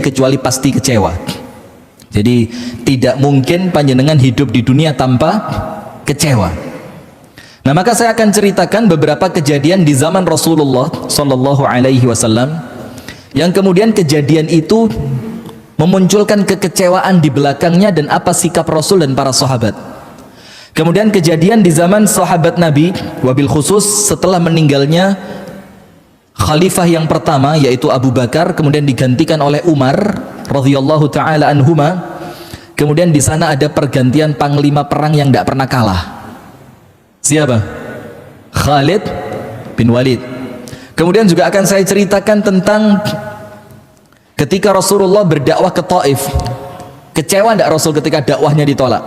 kecuali pasti kecewa. Jadi tidak mungkin panjenengan hidup di dunia tanpa kecewa. Nah, maka saya akan ceritakan beberapa kejadian di zaman Rasulullah Sallallahu Alaihi Wasallam yang kemudian kejadian itu memunculkan kekecewaan di belakangnya dan apa sikap Rasul dan para sahabat. Kemudian kejadian di zaman sahabat Nabi, wabil khusus setelah meninggalnya khalifah yang pertama yaitu Abu Bakar, kemudian digantikan oleh Umar radhiyallahu taala anhuma. Kemudian di sana ada pergantian panglima perang yang tidak pernah kalah. Siapa? Khalid bin Walid. Kemudian juga akan saya ceritakan tentang ketika Rasulullah berdakwah ke Taif. Kecewa tidak Rasul ketika dakwahnya ditolak?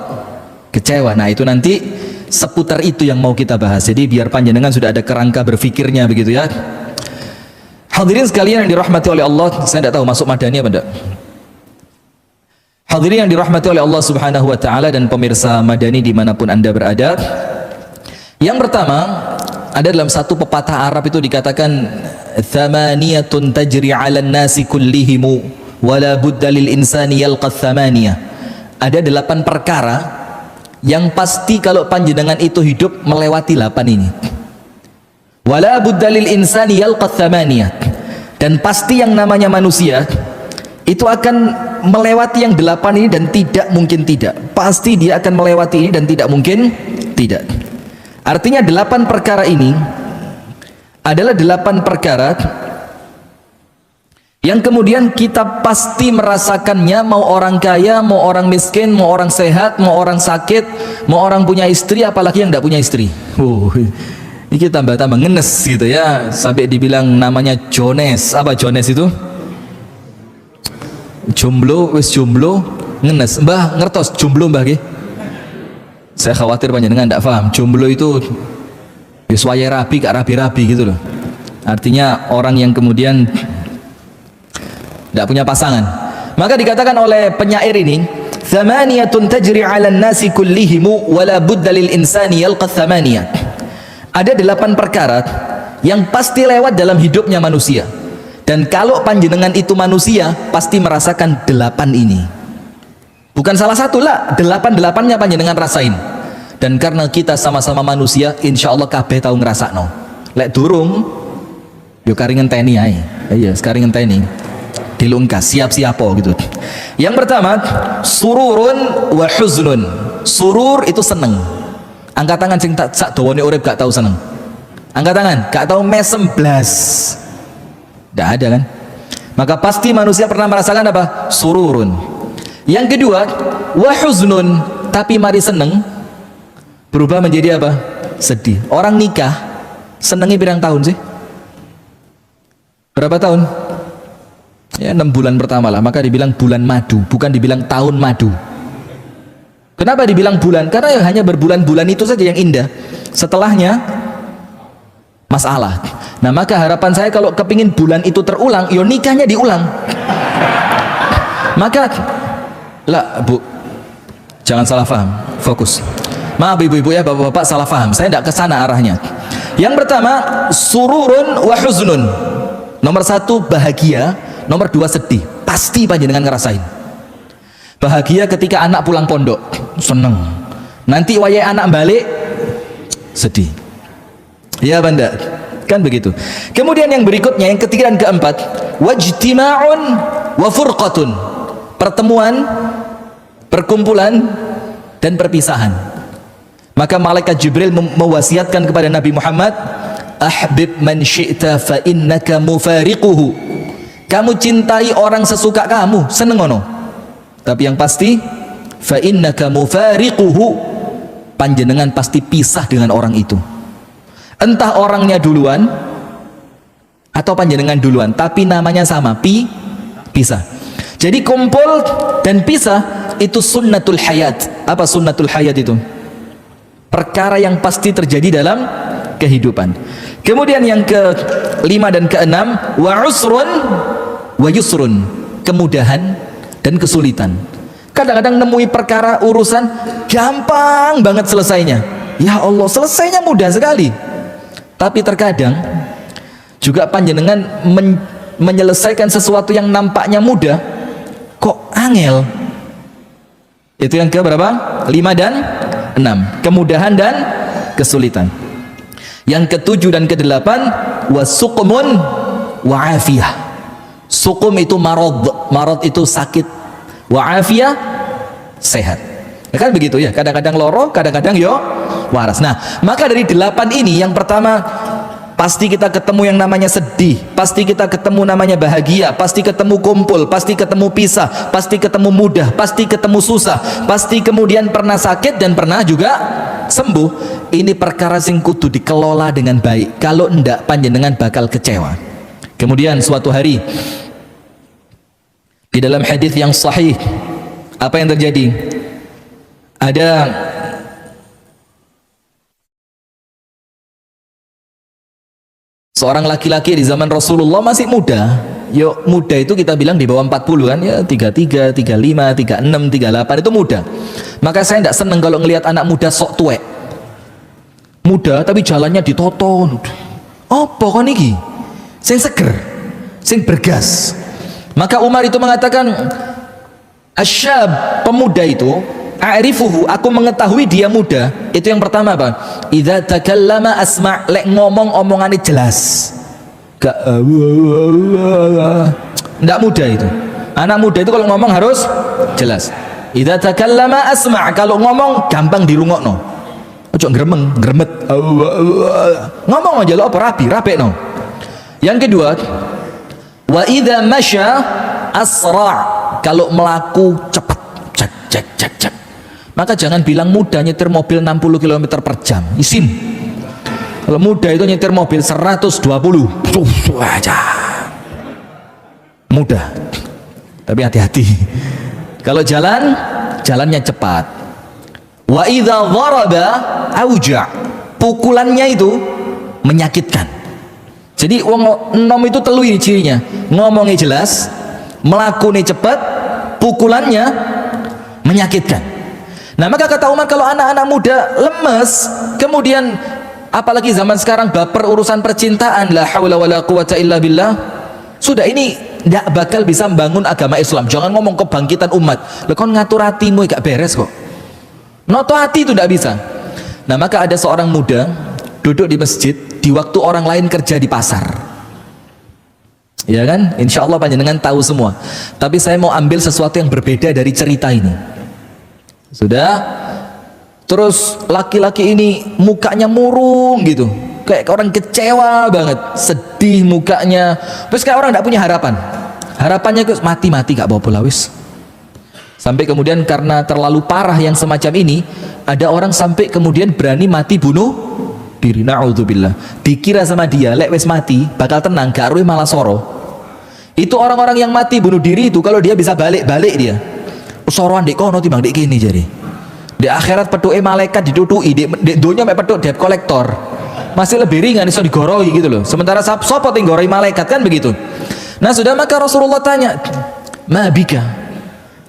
Kecewa. Nah, itu nanti seputar itu yang mau kita bahas. Jadi biar panjenengan sudah ada kerangka berfikirnya begitu ya. Hadirin sekalian yang dirahmati oleh Allah, saya tidak tahu masuk madani apa enggak. Hadirin yang dirahmati oleh Allah Subhanahu wa taala dan pemirsa madani dimanapun Anda berada. Yang pertama, ada dalam satu pepatah Arab itu dikatakan thamaniyatun tajri 'alan nasi kullihimu wala budda lil insani yalqa thamaniyah. Ada 8 perkara yang pasti kalau panjenengan itu hidup melewati 8 ini. Wala budda lil insani yalqa thamaniyah. Dan pasti yang namanya manusia itu akan melewati yang 8 ini dan tidak mungkin tidak. Pasti dia akan melewati ini dan tidak mungkin tidak. Artinya 8 perkara ini adalah 8 perkara yang kemudian kita pasti merasakannya, mau orang kaya, mau orang miskin, mau orang sehat, mau orang sakit, mau orang punya istri, apalagi yang tidak punya istri. Ini tambah-tambah ngenes gitu ya, sampai dibilang namanya Jones. Apa Jones itu? Jomblo, wis jomblo, ngenes. Mbah ngertos jomblo mbah ki? Saya khawatir panjenengan tidak paham. Jomblo itu wis wayahe rabi gak rabi-rabi gitu loh. Artinya orang yang kemudian tidak punya pasangan. Maka dikatakan oleh penyair ini, thamaniyatun tajri 'alan nasi kullihimu wala budda lil insani yalqa thamaniyah. Ada 8 perkara yang pasti lewat dalam hidupnya manusia, dan kalau panjenengan itu manusia pasti merasakan 8 ini. Bukan salah satu lah, 8-8-nya panjenengan rasain. Dan karena kita sama-sama manusia, insya Allah kabeh tahu ngerasakno. Lek durung yo kari ngenteni ae. Iya, sekarang ngenteni dilungkas, siap-siap gitu. Yang pertama, sururun wa huznun. Surur itu seneng. Angkat tangan sing tak sak dawane urip gak tahu seneng. Angkat tangan, gak tahu mesem blas. Tidak ada kan? Maka pasti manusia pernah merasakan apa? Sururun. Yang kedua, wa huznun, tapi mari seneng berubah menjadi apa? Sedih. Orang nikah senengnya berapa tahun sih? Berapa tahun? Ya 6 bulan pertama lah, maka dibilang bulan madu, bukan dibilang tahun madu. Kenapa dibilang bulan? Karena hanya berbulan-bulan itu saja yang indah. Setelahnya masalah. Nah, maka harapan saya kalau kepingin bulan itu terulang, yo nikahnya diulang. Maka lah Bu, jangan salah paham, fokus. Maaf ibu-ibu ya, bapak-bapak salah paham, saya tidak kesana arahnya. Yang pertama, sururun wa huznun. Nomor 1 bahagia, nomor 2 sedih. Pasti panjenengan ngerasain. Bahagia ketika anak pulang pondok, seneng. Nanti wayai anak balik, sedih. Ya banda, kan begitu. Kemudian yang berikutnya, yang ketiga dan keempat, wajtima'un wa furqatun. Pertemuan, perkumpulan, dan perpisahan. Maka malaikat Jibril mewasiatkan kepada Nabi Muhammad, ahbib man syi'ta fa innaka mufariquhu. Kamu cintai orang sesuka kamu, seneng ono. Tapi yang pasti, fa innaka mufariquhu, panjenengan pasti pisah dengan orang itu. Entah orangnya duluan atau panjenengan duluan, tapi namanya sama, pisah. Jadi kumpul dan pisah itu sunnatul hayat. Apa sunnatul hayat itu? Perkara yang pasti terjadi dalam kehidupan. Kemudian yang ke-5 dan ke-6, wa usrun wa yusrun, kemudahan dan kesulitan. Kadang-kadang nemui perkara urusan gampang banget selesainya. Ya Allah, selesainya mudah sekali. Tapi terkadang juga panjenengan menyelesaikan sesuatu yang nampaknya mudah, angel. Itu yang ke berapa? 5 dan 6. Kemudahan dan kesulitan. Yang ke-7 dan ke-8 wasuqmun wa afiyah. Suqum itu marad, marad itu sakit, wa afiyah sehat. Ya kan begitu ya, kadang-kadang loro, kadang-kadang yo waras. Nah, maka dari 8 ini, yang pertama pasti kita ketemu yang namanya sedih, pasti kita ketemu namanya bahagia, pasti ketemu kumpul, pasti ketemu pisah, pasti ketemu mudah, pasti ketemu susah, pasti kemudian pernah sakit dan pernah juga sembuh. Ini perkara sing kudu dikelola dengan baik. Kalau ndak, panjenengan bakal kecewa. Kemudian suatu hari di dalam hadis yang sahih, apa yang terjadi? Ada seorang laki-laki di zaman Rasulullah, masih muda. Yo, muda itu kita bilang di bawah 40 kan ya, 33, 35, 36, 38 itu muda. Maka saya tidak seneng kalau ngelihat anak muda sok tuwek. Muda tapi jalannya ditoton. Apa kon iki? Sing seger, sing bergas. Maka Umar itu mengatakan, asyab, pemuda itu, a'rifuhu, aku mengetahui dia muda. Itu yang pertama apa? Idza takallama asma', lek ngomong omongannya jelas. Gak ndak muda itu. Anak muda itu kalau ngomong harus jelas. Idza takallama asma', kalau ngomong gampang dirungokno. Ojo gremeng, gremet. Ngomong aja lo apa rapi no. Yang kedua, wa idza masya asra', kalau melaku cepat, cek. Maka jangan bilang muda nyetir mobil 60 km per jam, isin. Kalau muda itu nyetir mobil 120 aja, mudah. Tapi hati-hati, kalau jalannya cepat. Wa idza dharaba auja', pukulannya itu menyakitkan. Jadi wong enom itu telu ini cirinya, ngomongnya jelas, melakukannya cepat, pukulannya menyakitkan. Nah, maka kata Umar, kalau anak-anak muda lemes, kemudian apalagi zaman sekarang baper urusan percintaan, la haula wala quwata illa billah, sudah ini tidak bakal bisa membangun agama Islam. Jangan ngomong kebangkitan umat, lo kon ngatur hatimu gak beres kok. Noto hati itu tidak bisa. Nah, maka ada seorang muda duduk di masjid di waktu orang lain kerja di pasar. Ya kan? Insya Allah panjenengan tahu semua. Tapi saya mau ambil sesuatu yang berbeda dari cerita ini. Sudah? Terus laki-laki ini mukanya murung gitu, kayak orang kecewa banget, sedih mukanya. Terus kayak orang tidak punya harapan. Harapannya itu mati gak apa-apa wis. Sampai kemudian karena terlalu parah yang semacam ini, ada orang sampai kemudian berani mati bunuh diri. Na'udzubillah. Dikira sama dia, lek wis mati bakal tenang, gak arwah malah soro. Itu orang-orang yang mati bunuh diri itu, kalau dia bisa balik dia. Soroan dek kono timbang dek kini jadi. Di akhirat petuke malaikat ditutuki, di dunia mek petuk debt collector. Masih lebih ringan, iso digoroi gitu loh. Sementara sapa ting goroi malaikat kan begitu. Nah, sudah, maka Rasulullah tanya, "Ma bika?"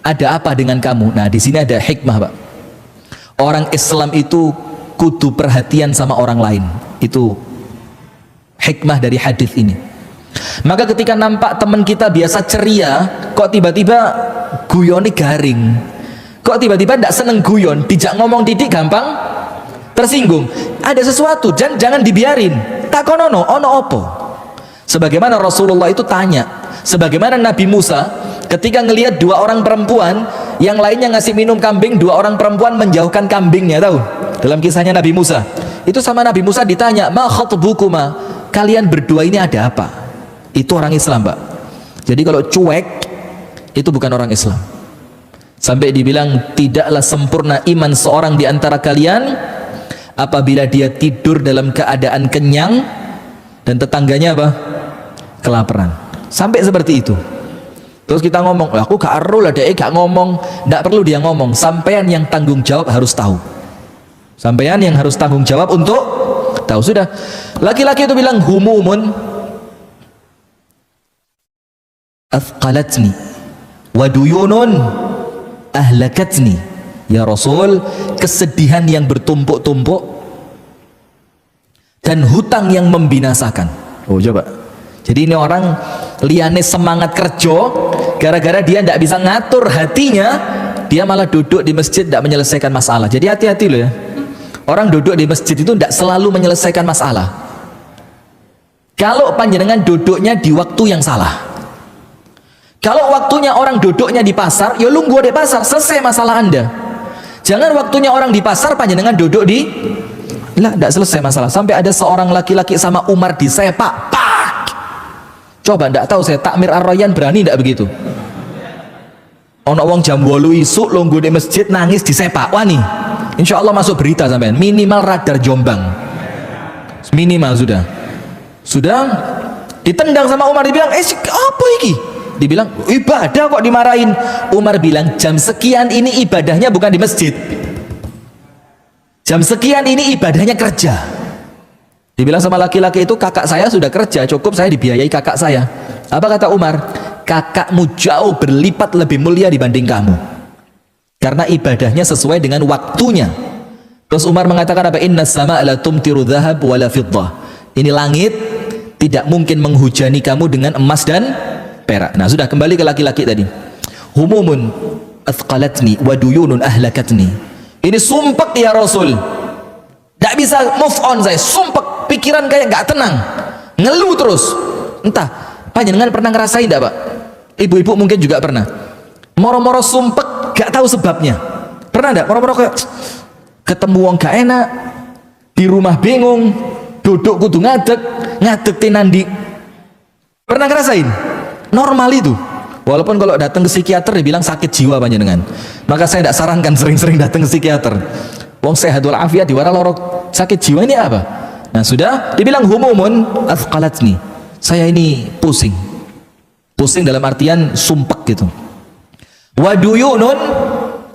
Ada apa dengan kamu? Nah, di sini ada hikmah, Pak. Orang Islam itu kudu perhatian sama orang lain. Itu hikmah dari hadis ini. Maka ketika nampak teman kita biasa ceria, kok tiba-tiba guyone garing, kok tiba-tiba tidak seneng guyon, dijak ngomong didik gampang tersinggung, ada sesuatu, jangan dibiarin. Takonono ono opo. Sebagaimana Rasulullah itu tanya, sebagaimana Nabi Musa ketika ngelihat 2 orang perempuan, yang lainnya ngasih minum kambing, 2 orang perempuan menjauhkan kambingnya, tahu? Dalam kisahnya Nabi Musa. Itu sama Nabi Musa ditanya, "Ma khatbukuma?" Kalian berdua ini ada apa? Itu orang Islam, Pak. Jadi kalau cuek itu bukan orang Islam. Sampai dibilang tidaklah sempurna iman seorang di antara kalian apabila dia tidur dalam keadaan kenyang dan tetangganya apa? Kelaparan. Sampai seperti itu. Terus kita ngomong, aku gak aru lah deh, gak ngomong. Tidak perlu dia ngomong, sampean yang tanggung jawab harus tahu. Sampean yang harus tanggung jawab untuk tahu. Sudah, laki-laki itu bilang, humumun athqalatni waduyunun ahlakatni. Ya Rasul, kesedihan yang bertumpuk-tumpuk dan hutang yang membinasakan. Oh, coba. Jadi ini orang liane semangat kerja, gara-gara dia tidak bisa ngatur hatinya, dia malah duduk di masjid tidak menyelesaikan masalah. Jadi hati-hati loh ya, orang duduk di masjid itu tidak selalu menyelesaikan masalah. Kalau panjenengan duduknya di waktu yang salah. Kalau waktunya orang duduknya di pasar, ya lu gua di pasar, selesai masalah Anda. Jangan waktunya orang di pasar panjenengan duduk di, lah tidak selesai masalah. Sampai ada seorang laki-laki sama Umar disepak, pak. Coba tidak tahu saya Takmir Ar-Rayyan berani tidak begitu? Ono wong jam 8 isuk lungguh di masjid nangis disepak, wani. Insya Allah masuk berita sampean, minimal radar Jombang, minimal sudah ditendang sama Umar, dibilang apa iki? Dibilang ibadah kok dimarahin. Umar bilang jam sekian ini ibadahnya bukan di masjid, jam sekian ini ibadahnya kerja. Dibilang sama laki-laki itu, kakak saya sudah kerja, cukup saya dibiayai kakak saya. Apa kata Umar? Kakakmu jauh berlipat lebih mulia dibanding kamu, karena ibadahnya sesuai dengan waktunya. Terus Umar mengatakan apa? Inna sama la tumtiru dhahab wala fiddah. Ini langit tidak mungkin menghujani kamu dengan emas dan perak. Nah sudah, kembali ke laki-laki tadi. Humumun athqalatni wa duyunun ahlakatni. Ini sumpek ya Rasul, tidak bisa move on saya, sumpek, pikiran kayak nggak tenang, ngeluh terus. Entah panjenengan pernah ngerasain tidak Pak? Ibu-ibu mungkin juga pernah moro-moro sumpek gak tahu sebabnya. Pernah tidak moro-moro kayak ketemu wong gak enak, di rumah bingung, duduk kudu ngadeg tinandi. Pernah ngerasain? Normal itu. Walaupun kalau datang ke psikiater dibilang sakit jiwa panjenengan, maka saya tidak sarankan sering-sering datang ke psikiater. Wong sehat walafiat diwara lorok sakit jiwa ini apa? Nah sudah dibilang humumun athqalatni, saya ini pusing dalam artian sumpek gitu. Waduyunun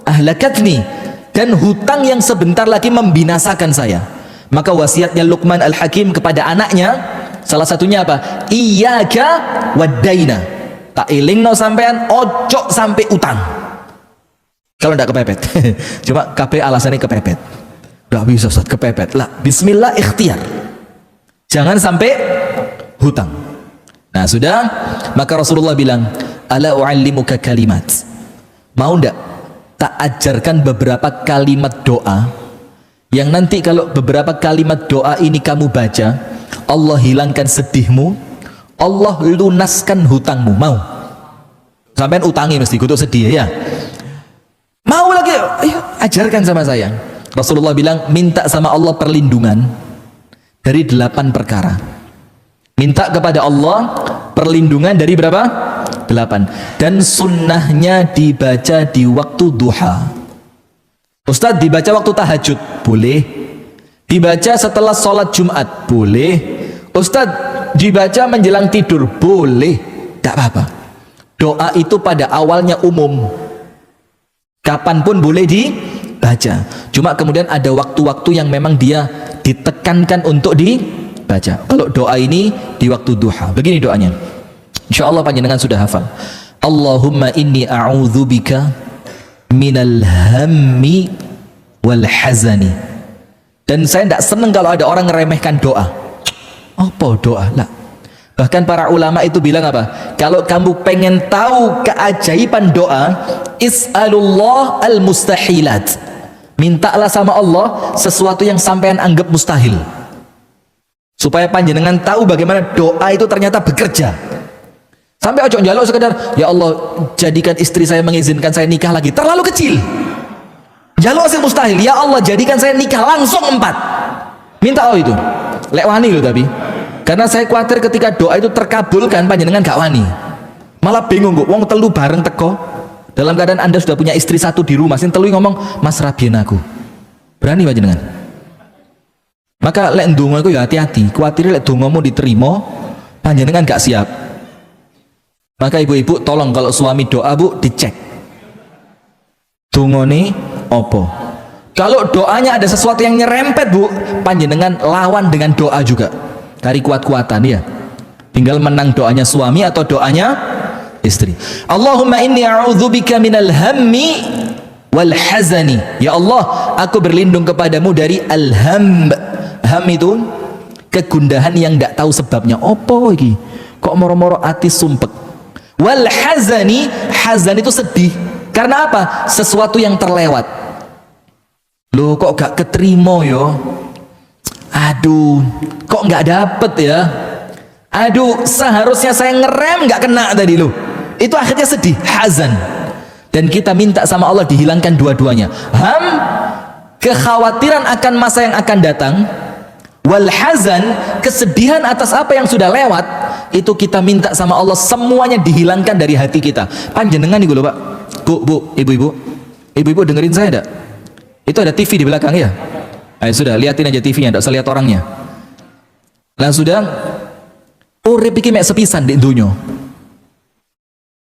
ahlakatni, dan hutang yang sebentar lagi membinasakan saya. Maka wasiatnya Luqman Al-Hakim kepada anaknya salah satunya apa? Iyyaka wad-daina, tak ilingno sampean ojo sampai utang. Kalau tidak kepepet cuma KB alasannya kepepet, nggak bisa Ustaz kepepet lah, bismillah ikhtiar, jangan sampai hutang. Nah sudah, maka Rasulullah bilang, ala u'allimuka kalimat, mau ndak tak ajarkan beberapa kalimat doa yang nanti kalau beberapa kalimat doa ini kamu baca, Allah hilangkan sedihmu, Allah lunaskan hutangmu. Mau? Sampai utangi mesti kudu sedih ya. Mau lagi? Ayo ajarkan sama saya. Rasulullah bilang, minta sama Allah perlindungan dari 8 perkara. Minta kepada Allah perlindungan dari berapa? 8. Dan sunnahnya dibaca di waktu duha. Ustadz, dibaca waktu tahajud? Boleh. Dibaca setelah sholat Jumat? Boleh. Ustadz, dibaca menjelang tidur? Boleh. Tidak apa-apa. Doa itu pada awalnya umum, kapanpun boleh dibaca. Cuma kemudian ada waktu-waktu yang memang dia ditekankan untuk dibaca. Kalau doa ini di waktu duha, begini doanya. Insya Allah panjenengan sudah hafal. Allahumma inni a'udzubika minal hammi wal hazani. Dan saya tidak senang kalau ada orang ngeremehkan doa. Apa doa? Lah. Bahkan para ulama itu bilang apa? Kalau kamu pengen tahu keajaiban doa, is'alullah al-mustahilat. Mintalah sama Allah sesuatu yang sampean anggap mustahil. Supaya panjenengan tahu bagaimana doa itu ternyata bekerja. Sampai ojo njaluk sekedar, ya Allah jadikan istri saya mengizinkan saya nikah lagi. Terlalu kecil. Njaluk sing mustahil. Ya Allah jadikan saya nikah langsung 4. Minta Allah itu. Lek wani loh tapi. Karena saya khawatir ketika doa itu terkabulkan panjenengan gak wani, malah bingung kok wong telu bareng teko dalam keadaan Anda sudah punya istri 1 di rumah, sing telu ngomong Mas rabien aku, berani panjenengan? Maka lek ndonga iku ya hati-hati, khawatir lek dongamu diterima panjenengan gak siap. Maka ibu-ibu tolong kalau suami doa Bu dicek dongane opo. Kalau doanya ada sesuatu yang nyerempet Bu, panjenengan lawan dengan doa juga. Cari kuat-kuatan ya. Tinggal menang doanya suami atau doanya istri. Allahumma inni a'udzubika minal hammi wal hazani. Ya Allah, aku berlindung kepadamu dari al-ham. Ham itu kegundahan yang tidak tahu sebabnya. Apa iki? Kok moro-moro ati sumpek. Wal hazani, hazan itu sedih. Karena apa? Sesuatu yang terlewat. Loh kok gak keterima yo? Aduh, kok gak dapet ya? Aduh, seharusnya saya ngerem gak kena tadi loh. Itu akhirnya sedih, hazan. Dan kita minta sama Allah dihilangkan dua-duanya. Kekhawatiran akan masa yang akan datang. Wal hazan, kesedihan atas apa yang sudah lewat. Itu kita minta sama Allah semuanya dihilangkan dari hati kita. Panjenengan nih loh Pak. Bu, ibu-ibu dengerin saya enggak? Itu ada TV di belakang ya? Ayo sudah, liatin aja TV-nya, enggak usah lihat orangnya. Nah sudah, urip iki mek sepisan di dunia.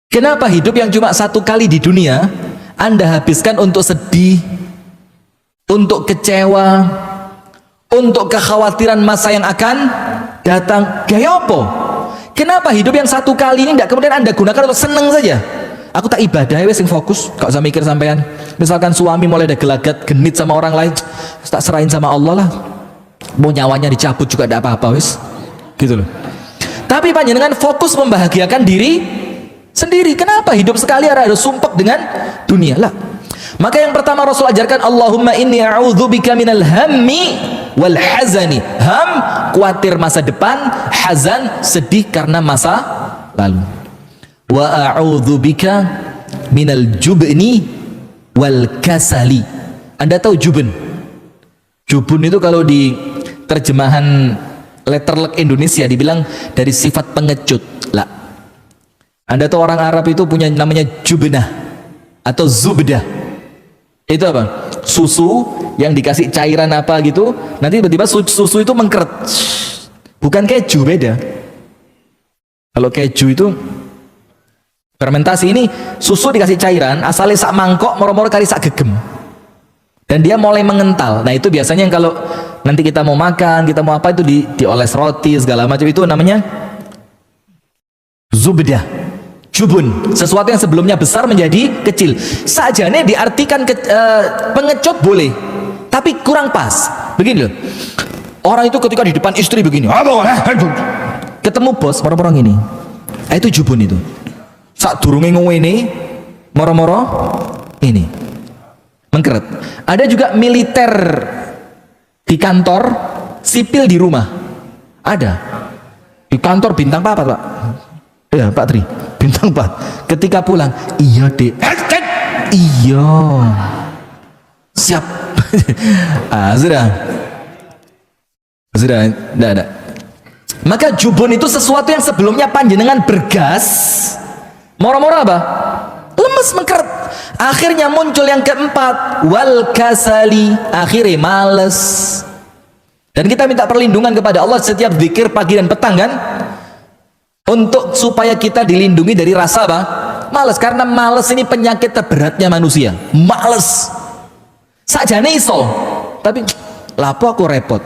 Kenapa hidup yang cuma satu kali di dunia Anda habiskan untuk sedih, untuk kecewa, untuk kekhawatiran masa yang akan datang? Gaya apa? Kenapa hidup yang satu kali ini tidak kemudian Anda gunakan untuk seneng saja? Aku tak ibadah wes sing fokus, gak usah mikir sampean. Misalkan suami mulai ada gelagat genit sama orang lain, tak serahin sama Allah lah. Mau nyawanya dicabut juga tidak apa-apa wes. Gitu loh. Tapi panjenengan fokus membahagiakan diri sendiri. Kenapa hidup sekali ada sumpek dengan dunia lah? Maka yang pertama Rasul ajarkan, Allahumma inni a'udzubika minal hammi wal hazani. Ham, khawatir masa depan. Hazan, sedih karena masa lalu. Wa a'udzubika minal jubni wal kasali. Anda tahu jubun? Jubun itu kalau di terjemahan letterlek Indonesia dibilang dari sifat pengecut lah. Anda tahu orang Arab itu punya namanya jubnah atau zubdah. Itu apa? Susu yang dikasih cairan apa gitu, nanti tiba-tiba susu itu mengkeret. Bukan keju, beda. Kalau keju itu fermentasi, ini susu dikasih cairan, asalnya sak mangkok, moro-moro kali sak gegem. Dan dia mulai mengental. Nah itu biasanya yang kalau nanti kita mau makan, kita mau apa itu dioles roti segala macam, itu namanya zubdah. Jubun, sesuatu yang sebelumnya besar menjadi kecil. Sajane diartikan pengecut boleh, tapi kurang pas. Begini loh, orang itu ketika di depan istri begini, ketemu bos moro-moro ini, itu jubun itu. Sak durunge ngene, moro-moro ini mengkeret. Ada juga militer di kantor, sipil di rumah. Ada di kantor bintang apa Pak? Ya Pak Tri, bintang 4. Ketika pulang, iya dek, iya, siap. Sudah, tidak ada. Maka jubun itu sesuatu yang sebelumnya panjenengan bergas, moro-moro apa? Lemes, mengkeret. Akhirnya muncul yang keempat, wal kasali, akhirnya males. Dan kita minta perlindungan kepada Allah setiap zikir pagi dan petang kan? Untuk supaya kita dilindungi dari rasa apa? Males. Karena males ini penyakit terberatnya manusia. Males. Sakjane iso, tapi lapo aku repot.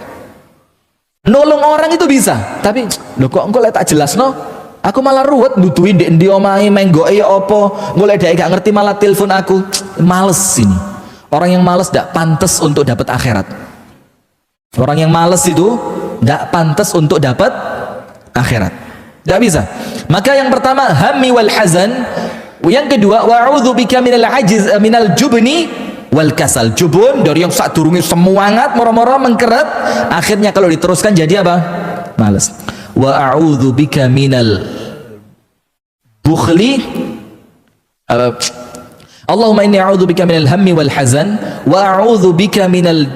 Nolong orang itu bisa, tapi lho kok engko lek tak jelasno, aku malah ruwet nuduhin ndek ndi omahe menggoke ya apa, golek dhek gak ngerti malah telepon aku. Males ini. Orang yang males tidak pantas untuk dapat akhirat. Orang yang males itu tidak pantas untuk dapat akhirat. Tidak bisa. Maka yang pertama hammi wal hazan, yang kedua wa'udzu bika minal ajiz minal jubni wal kasal. Jubun dari yang sak durunge semangat moro-moro mengkeret, akhirnya kalau diteruskan jadi apa? Malas. Wa a'udzu bika minal bukhli, Allahumma inni a'udzu bika minal hammi wal hazan wa a'udzu bika minal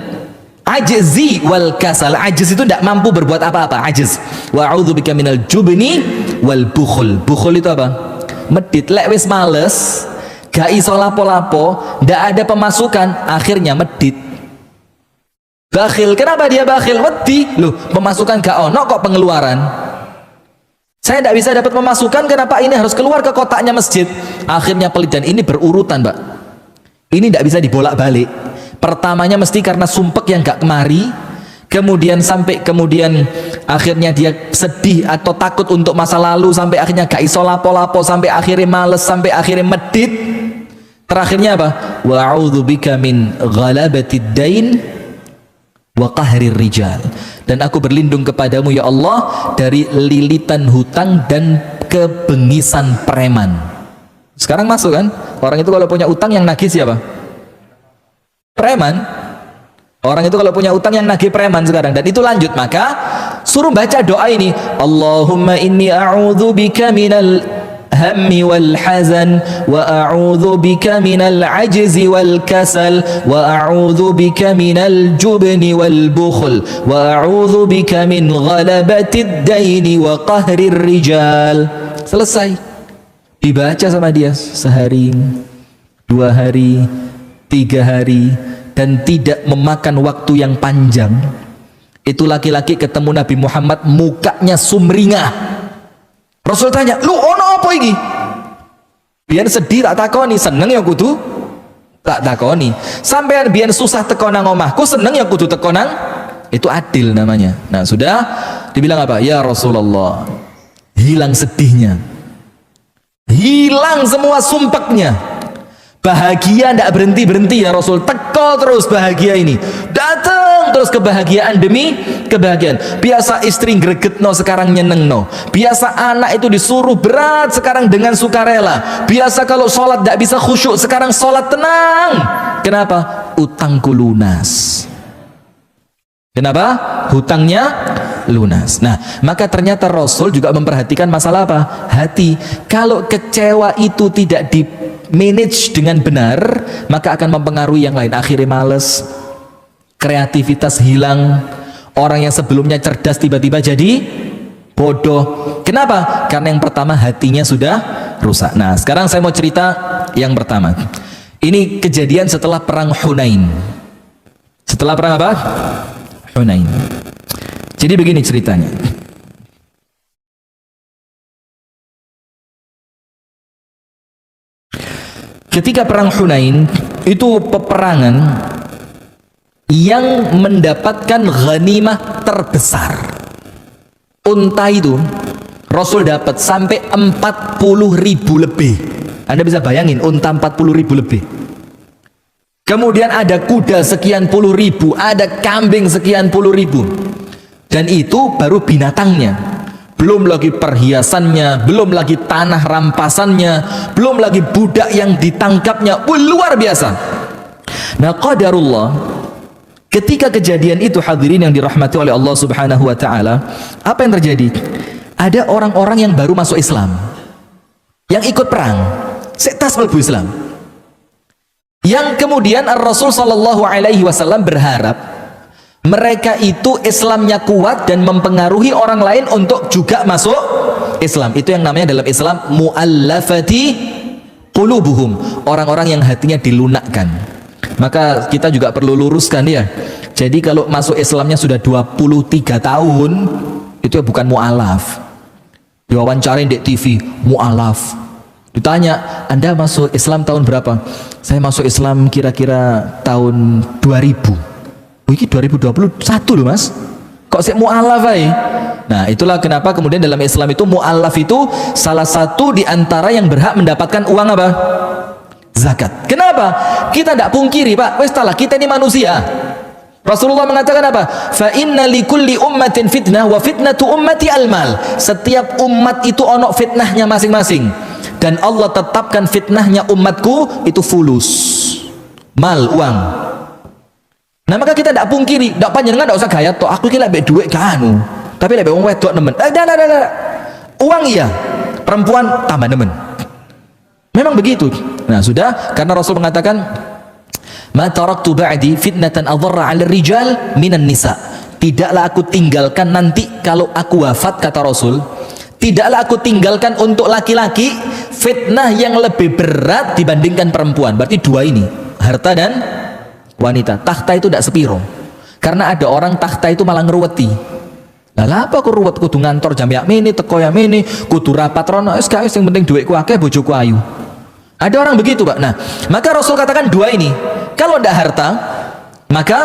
ajzi wal kasal. Ajiz itu tidak mampu berbuat apa-apa, ajiz. Wa a'udzubika minal jubni wal bukhul. Bukhul itu apa? Medit. Lek wis males, gak iso lapo-lapo, ndak ada pemasukan, akhirnya medit. Bakhil. Kenapa dia bakhil? Wedi. Loh, pemasukan gak ono kok pengeluaran. Saya tidak bisa dapat pemasukan, kenapa ini harus keluar ke kotaknya masjid? Akhirnya pelit. Dan ini berurutan, Pak. Ini tidak bisa dibolak-balik. Pertamanya mesti karena sumpek yang gak kemari, kemudian sampai kemudian akhirnya dia sedih atau takut untuk masa lalu, sampai akhirnya gak iso lapo-lapo, sampai akhirnya males, sampai akhirnya medit. Terakhirnya apa? Wa a'udzubika min ghalabatid dain wa qahrir rijal. Dan aku berlindung kepadamu ya Allah dari lilitan hutang dan kebengisan preman. Sekarang masuk kan? Orang itu kalau punya utang yang nagih siapa? Preman. Orang itu kalau punya utang yang nagih preman sekarang. Dan itu lanjut, maka suruh baca doa ini. Allahumma inni a'udzubika minal hammi wal hazan wa a'udzu bika minal ajzi wal kasal wa a'udzu bika minal jubni wal bukhl wa a'udzu bika min ghalabatid daini wa qahrir rijal. Selesai. Dibaca sama dia sehari, 2 hari, 3 hari, dan tidak memakan waktu yang panjang. Itu laki-laki ketemu Nabi Muhammad, mukanya sumringah. Rasul tanya, lu ono apa ini? Biar sedih tak takoni, seneng ya kudu tak takoni. Sampean biar susah tekonang omahku, seneng ya kudu tekonang. Itu adil namanya. Nah sudah, dibilang apa? Ya Rasulullah, hilang sedihnya, hilang semua sumpeknya. Bahagia tidak berhenti-berhenti ya Rasul, teko terus bahagia ini, datang terus kebahagiaan demi kebahagiaan. Biasa istri gregetno, sekarang nyenengno. Biasa anak itu disuruh berat, sekarang dengan sukarela. Biasa kalau sholat tidak bisa khusyuk, sekarang sholat tenang. Kenapa? Utangku lunas. Kenapa? Hutangnya lunas. Nah, maka ternyata Rasul juga memperhatikan masalah apa? Hati. Kalau kecewa itu tidak di manage dengan benar, maka akan mempengaruhi yang lain. Akhirnya males, kreativitas hilang, orang yang sebelumnya cerdas tiba-tiba jadi bodoh. Kenapa? Karena yang pertama hatinya sudah rusak. Nah sekarang saya mau cerita yang pertama. Ini kejadian setelah perang Hunain. Setelah perang apa? Hunain. Jadi begini ceritanya. Ketika perang Hunain, itu peperangan yang mendapatkan ghanimah terbesar. Unta itu Rasul dapat sampai 40.000 lebih. Anda bisa bayangin, unta 40.000 lebih. Kemudian ada kuda sekian puluh ribu, ada kambing sekian puluh ribu. Dan itu baru binatangnya. Belum lagi perhiasannya, belum lagi tanah rampasannya, belum lagi budak yang ditangkapnya. Luar biasa. Nah qadarullah, ketika kejadian itu hadirin yang dirahmati oleh Allah subhanahu wa ta'ala, apa yang terjadi? Ada orang-orang yang baru masuk Islam, yang ikut perang, sektas melebu Islam, yang kemudian Rasul sallallahu alaihi wasallam berharap mereka itu Islamnya kuat dan mempengaruhi orang lain untuk juga masuk Islam. Itu yang namanya dalam Islam mu'allafati qulubuhum, orang-orang yang hatinya dilunakkan. Maka kita juga perlu luruskan ya. Jadi kalau masuk Islamnya sudah 23 tahun, itu ya bukan mu'alaf. Diwawancarin di TV, mu'alaf. Ditanya, Anda masuk Islam tahun berapa? Saya masuk Islam kira-kira tahun 2000. Oh, ini 2021 loh mas, kok sih mu'alaf ya? Nah itulah kenapa kemudian dalam Islam itu mu'alaf itu salah satu di antara yang berhak mendapatkan uang apa? Zakat. Kenapa? Kita tidak pungkiri pak, wes talah kita ini manusia. Rasulullah mengatakan apa? Fa inna likulli ummatin fitnah wa fitnatu ummati almal. Setiap umat itu ono fitnahnya masing-masing. Dan Allah tetapkan fitnahnya umatku itu fulus, mal, uang. Nah maka kita tidak pungkiri, tidak panjenengan tidak usah gaya toh aku kira lebih duit kanu, tapi lebih uang wedok nemen. Uang iya, perempuan tambah nemen. Memang begitu. Nah sudah, karena Rasul mengatakan, ma taraktu ba'di fitnatan adharra 'ala rijal minan nisa. Tidaklah aku tinggalkan nanti kalau aku wafat, kata Rasul, tidaklah aku tinggalkan untuk laki-laki fitnah yang lebih berat dibandingkan perempuan. Berarti dua ini, harta dan wanita. Takhta itu tidak sepiro, karena ada orang takhta itu malah ngeruweti. Lah apa aku ruwet, kudu ngantor jam yak mene, teko yak mene, kudu rapat rono, wis yang penting duitku akeh, bojoku ayu. Ada orang begitu pak. Nah maka Rasul katakan dua ini, kalau tidak harta maka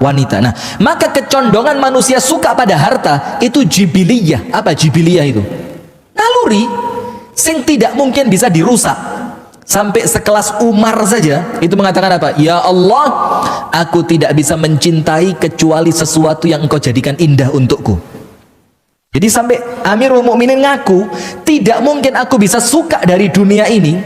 wanita. Nah maka kecondongan manusia suka pada harta itu jibiliyah. Apa jibiliyah itu? Naluri sing tidak mungkin bisa dirusak. Sampai sekelas Umar saja itu mengatakan apa? Ya Allah, aku tidak bisa mencintai kecuali sesuatu yang engkau jadikan indah untukku. Jadi sampai Amirul Mukminin ngaku, tidak mungkin aku bisa suka dari dunia ini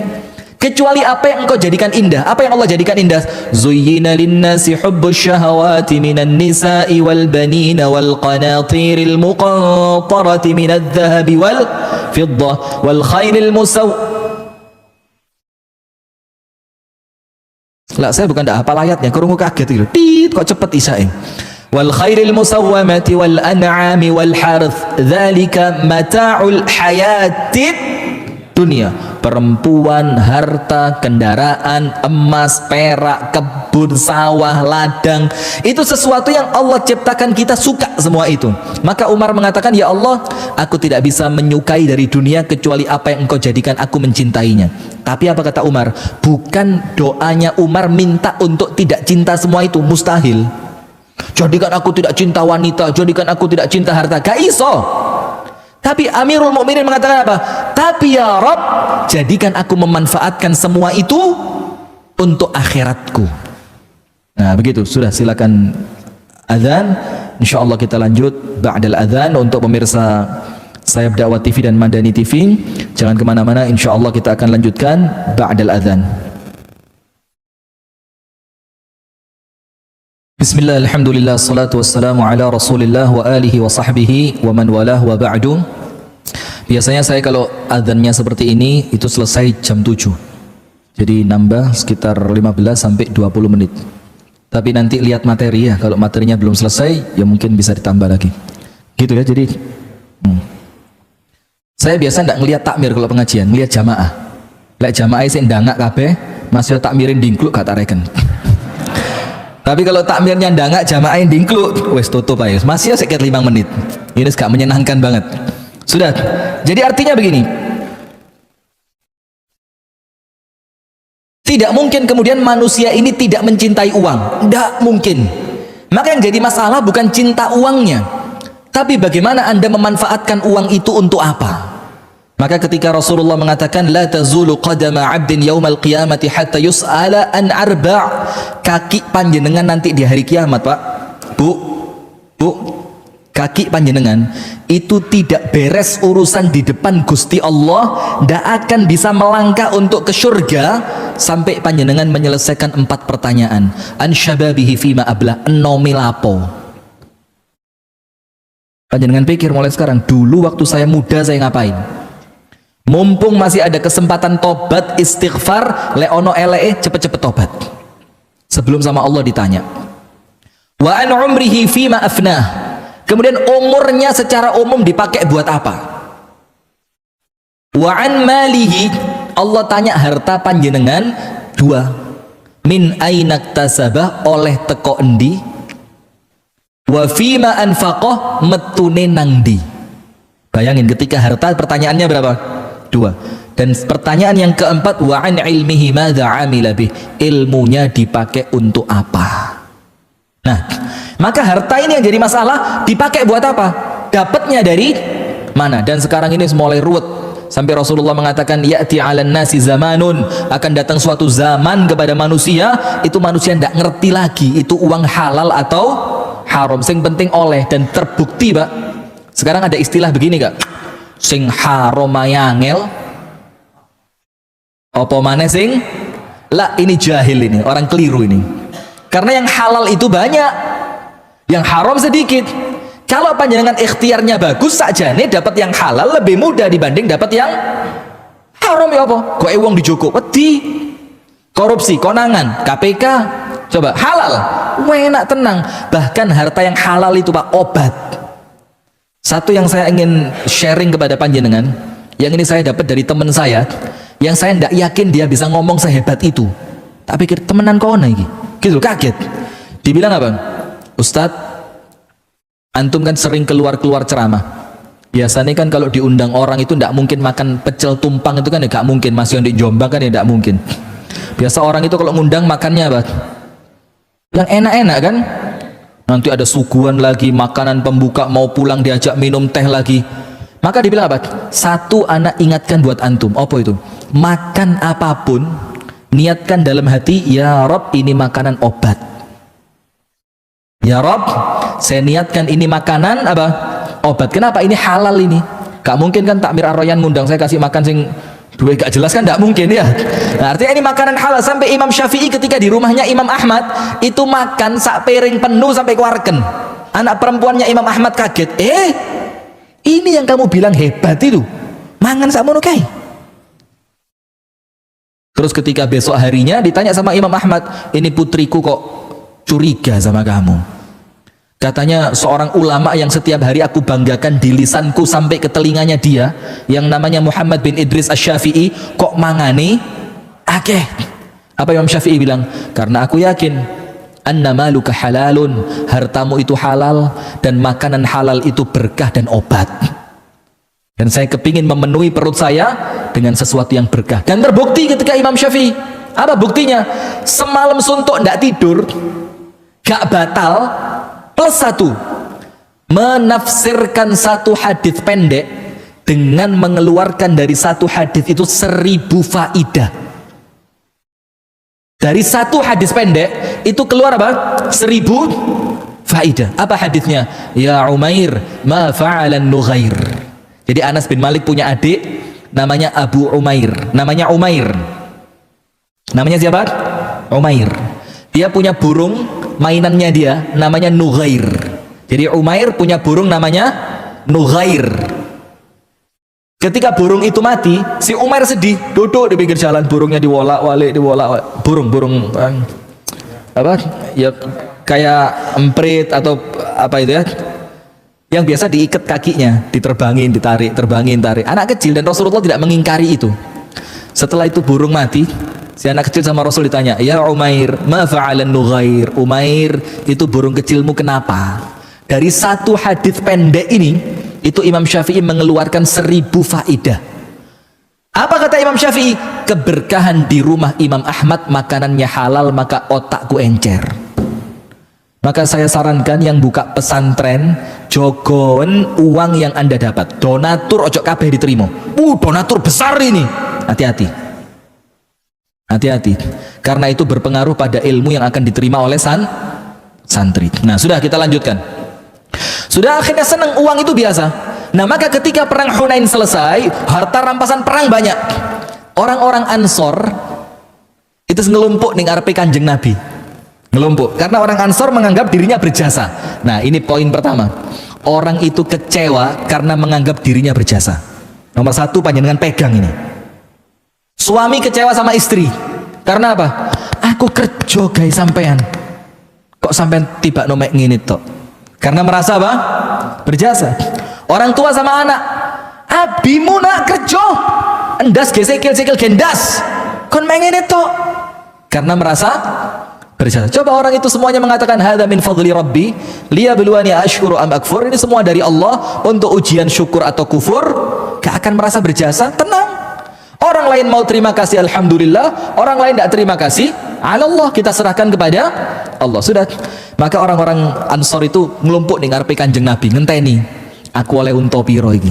kecuali apa yang engkau jadikan indah. Apa yang Allah jadikan indah? Zuyyina linnasi hubbus syahawati minan nisa'i wal banina wal qanatiril muqantarati minadh dhahabi wal fiddah wal khairil Lah, saya bukan ndak hafal ayatnya, kurungu kaget gitu. Tit, kok cepet isae. Wal khairil musawwamati wal an'ami wal harth dzalika mata'ul hayatid dunia. Perempuan, harta, kendaraan, emas, perak, kebun, sawah, ladang, itu sesuatu yang Allah ciptakan, kita suka semua itu. Maka Umar mengatakan, ya Allah, aku tidak bisa menyukai dari dunia kecuali apa yang engkau jadikan aku mencintainya. Tapi apa kata Umar? Bukan doanya Umar minta untuk tidak cinta semua itu, mustahil. Jadikan aku tidak cinta wanita, jadikan aku tidak cinta harta, gak iso. Tapi Amirul Mukminin mengatakan apa? Tapi ya Rabb, jadikan aku memanfaatkan semua itu untuk akhiratku. Nah begitu, sudah, silakan azan. InsyaAllah kita lanjut ba'dal azan. Untuk pemirsa Sayap Dakwah TV dan Madani TV, jangan kemana-mana, InsyaAllah kita akan lanjutkan ba'dal azan. Bismillah, alhamdulillah, salatu wassalamu ala rasulillah wa alihi wa sahbihi wa man walah wa ba'du. Biasanya saya kalau adhannya seperti ini itu selesai jam 7, jadi nambah sekitar 15 sampai 20 menit. Tapi nanti lihat materi ya, kalau materinya belum selesai ya mungkin bisa ditambah lagi gitu ya. Jadi saya biasa tidak ngelihat takmir kalau pengajian, ngelihat jamaah. Lek jamaah sing ndangak kabeh, masih takmirin dingkluk gak tareken. Tapi kalau takmirnya ndangak, jamaah yang dingkluk, wes tutup aja. Masih sekitar 5 menit. Ini gak menyenangkan banget. Sudah. Jadi artinya begini. Tidak mungkin kemudian manusia ini tidak mencintai uang. Tidak mungkin. Maka yang jadi masalah bukan cinta uangnya, tapi bagaimana Anda memanfaatkan uang itu untuk apa? Maka ketika Rasulullah mengatakan la tazulu qadama 'abdin yaumal qiyamati hatta yus'ala an arba', kaki panjenengan nanti di hari kiamat, Pak, Bu, kaki panjenengan itu tidak beres urusan di depan Gusti Allah, tidak akan bisa melangkah untuk ke surga sampai panjenengan menyelesaikan 4 pertanyaan. An syababihi fima ablah, nomilapo. Panjenengan pikir mulai sekarang, dulu waktu saya muda saya ngapain? Mumpung masih ada kesempatan tobat, istighfar, leono ele, cepet-cepet tobat sebelum sama Allah ditanya. Wa an umrihi fima afnah, kemudian umurnya secara umum dipakai buat apa? Wa an malihi, Allah tanya harta panjenengan 2. Min ainak tasabah, oleh teko endi? Wa fima anfaqoh, metune nangdi. Bayangin ketika harta, pertanyaannya berapa? 2. Dan pertanyaan yang keempat, wa an ilmihi madza amila bih, ilmunya dipakai untuk apa? Nah, maka harta ini yang jadi masalah, dipakai buat apa? Dapatnya dari mana? Dan sekarang ini mulai ruwet sampai Rasulullah mengatakan ya'ti 'alan nasi zamanun, akan datang suatu zaman kepada manusia, itu manusia tidak ngerti lagi itu uang halal atau haram. Sing penting oleh, dan terbukti, Pak. Sekarang ada istilah begini, Kak. Sing haram mayangel apa maneh sing lah, ini jahil, ini orang keliru ini. Karena yang halal itu banyak, yang haram sedikit. Kalau panjenengan ikhtiarnya bagus saja nih, dapat yang halal lebih mudah dibanding dapat yang haram. Ya apa? Kok wong dijoko wedi, korupsi, konangan, KPK, coba halal, enak tenang. Bahkan harta yang halal itu, Pak, obat. Satu yang saya ingin sharing kepada panjenengan, yang ini saya dapat dari teman saya, yang saya tidak yakin dia bisa ngomong sehebat itu. Tak pikir temenan kau lagi, gitu, kaget. Dibilang apa? Ustadz, antum kan sering keluar ceramah. Biasanya kan kalau diundang orang itu tidak mungkin makan pecel tumpang, itu kan ya gak mungkin. Masih yang di Jombang kan ya tidak mungkin. Biasa orang itu kalau ngundang makannya apa? Yang enak-enak kan? Nanti ada suguhan lagi, makanan pembuka, mau pulang diajak minum teh lagi. Maka dibilang apa? Satu anak ingatkan buat antum. Apa itu? Makan apapun, niatkan dalam hati, ya Rob, ini makanan obat. Ya Rob, saya niatkan ini makanan apa? obat. Kenapa? Ini halal ini. Gak mungkin kan takmir Ar-Rayyan ngundang saya kasih makan sing duwe gak jelas kan, gak mungkin ya. Nah, artinya ini makanan halal. Sampai Imam Syafi'i ketika di rumahnya Imam Ahmad itu makan sak piring penuh sampai keluarkan. Anak perempuannya Imam Ahmad kaget. Ini yang kamu bilang hebat itu. Mangan sakmono kae. Terus ketika besok harinya ditanya sama Imam Ahmad, ini putriku kok curiga sama kamu. Katanya seorang ulama yang setiap hari aku banggakan di lisanku sampai ke telinganya dia, yang namanya Muhammad bin Idris Asy-Syafi'i, kok mangane akeh. Apa Imam Syafi'i bilang? Karena aku yakin anna maluka halalun, hartamu itu halal dan makanan halal itu berkah dan obat. Dan saya kepingin memenuhi perut saya dengan sesuatu yang berkah. Dan terbukti ketika Imam Syafi'i. Apa buktinya? Semalam suntuk ndak tidur, gak batal. Plus satu, menafsirkan satu hadis pendek dengan mengeluarkan dari satu hadis itu 1000 faidah. Dari satu hadis pendek itu keluar apa? 1000 faidah. Apa hadisnya? Ya Umair, ma fa'alan Nughair. Jadi Anas bin Malik punya adik namanya Abu Umair. Namanya Umair. Namanya siapa? Umair. Dia punya burung mainannya dia namanya Nughair. Jadi Umair punya burung namanya Nughair. Ketika burung itu mati, si Umair sedih, duduk di pinggir jalan, burungnya diwolak-walik, burung apa? Ya kayak emprit atau apa itu ya? Yang biasa diikat kakinya, diterbangin, ditarik, terbangin, tarik. Anak kecil, dan Rasulullah tidak mengingkari itu. Setelah itu burung mati, si anak kecil sama Rasul ditanya, ya Umair, ma fa'alan Nughair. Umair, itu burung kecilmu kenapa? Dari satu hadis pendek ini, itu Imam Syafi'i mengeluarkan 1000 faidah. Apa kata Imam Syafi'i? Keberkahan di rumah Imam Ahmad, makanannya halal, maka otakku encer. Maka saya sarankan yang buka pesantren, jogon uang yang Anda dapat. Donatur ojo kabeh diterima. Donatur besar ini. Hati-hati. Hati-hati, karena itu berpengaruh pada ilmu yang akan diterima oleh santri. Nah, sudah, kita lanjutkan. Sudah, akhirnya senang, uang itu biasa. Nah, maka ketika perang Hunain selesai, harta rampasan perang banyak. Orang-orang Ansor itu ngelumpuk ning ngarepe Kanjeng Nabi. Ngelumpuk karena orang Ansor menganggap dirinya berjasa. Nah, ini poin pertama. Orang itu kecewa karena menganggap dirinya berjasa. Nomor satu, panjenengan pegang ini. Suami kecewa sama istri karena apa? Aku kerja guys sampean, kok sampean tiba nomek ngini tok. Karena merasa apa? Berjasa. Orang tua sama anak, abimu nak kerja endas gesekil-sekil gendas kon mengene tok, karena merasa berjasa. Coba orang itu semuanya mengatakan hadza min fadli rabbi liyabluwani ashkuru am akfur. Ini semua dari Allah untuk ujian syukur atau kufur. Gak akan merasa berjasa, tenang. Orang lain mau terima kasih alhamdulillah, orang lain tidak terima kasih Allah, kita serahkan kepada Allah. Sudah. Maka orang-orang Ansor itu ngelumpuk ning ngarepe Kanjeng Nabi, ngenteni, aku oleh unta piro iki,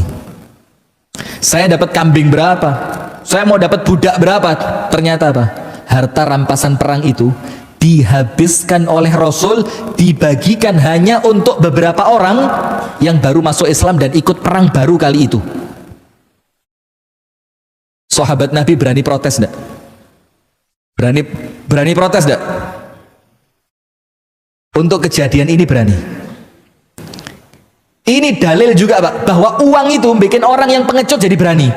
saya dapat kambing berapa, saya mau dapat budak berapa. Ternyata apa? Harta rampasan perang itu dihabiskan oleh Rasul, dibagikan hanya untuk beberapa orang yang baru masuk Islam dan ikut perang baru kali itu. Sahabat Nabi berani protes enggak? Berani protes enggak? Untuk kejadian ini berani. Ini dalil juga Pak, bahwa uang itu bikin orang yang pengecut jadi berani.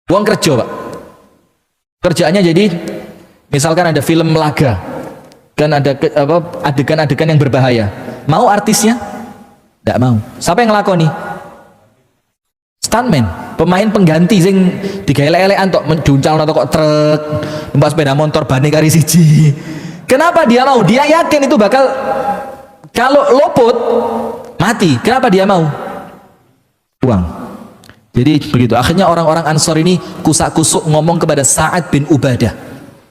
Uang kerja Pak. Kerjaannya jadi, misalkan ada film laga, kan ada adegan-adegan yang berbahaya. Mau artisnya? Tidak mau. Siapa yang ngelakoni? Stuntman, pemain pengganti sing digawe-elekan tok menjuncal atau kok truk, numpak sepeda motor bane kari siji. Kenapa dia mau? Dia yakin itu bakal, kalau luput mati. Kenapa dia mau? Uang. Jadi begitu. Akhirnya orang-orang Ansor ini kusak-kusuk ngomong kepada Sa'ad bin Ubadah.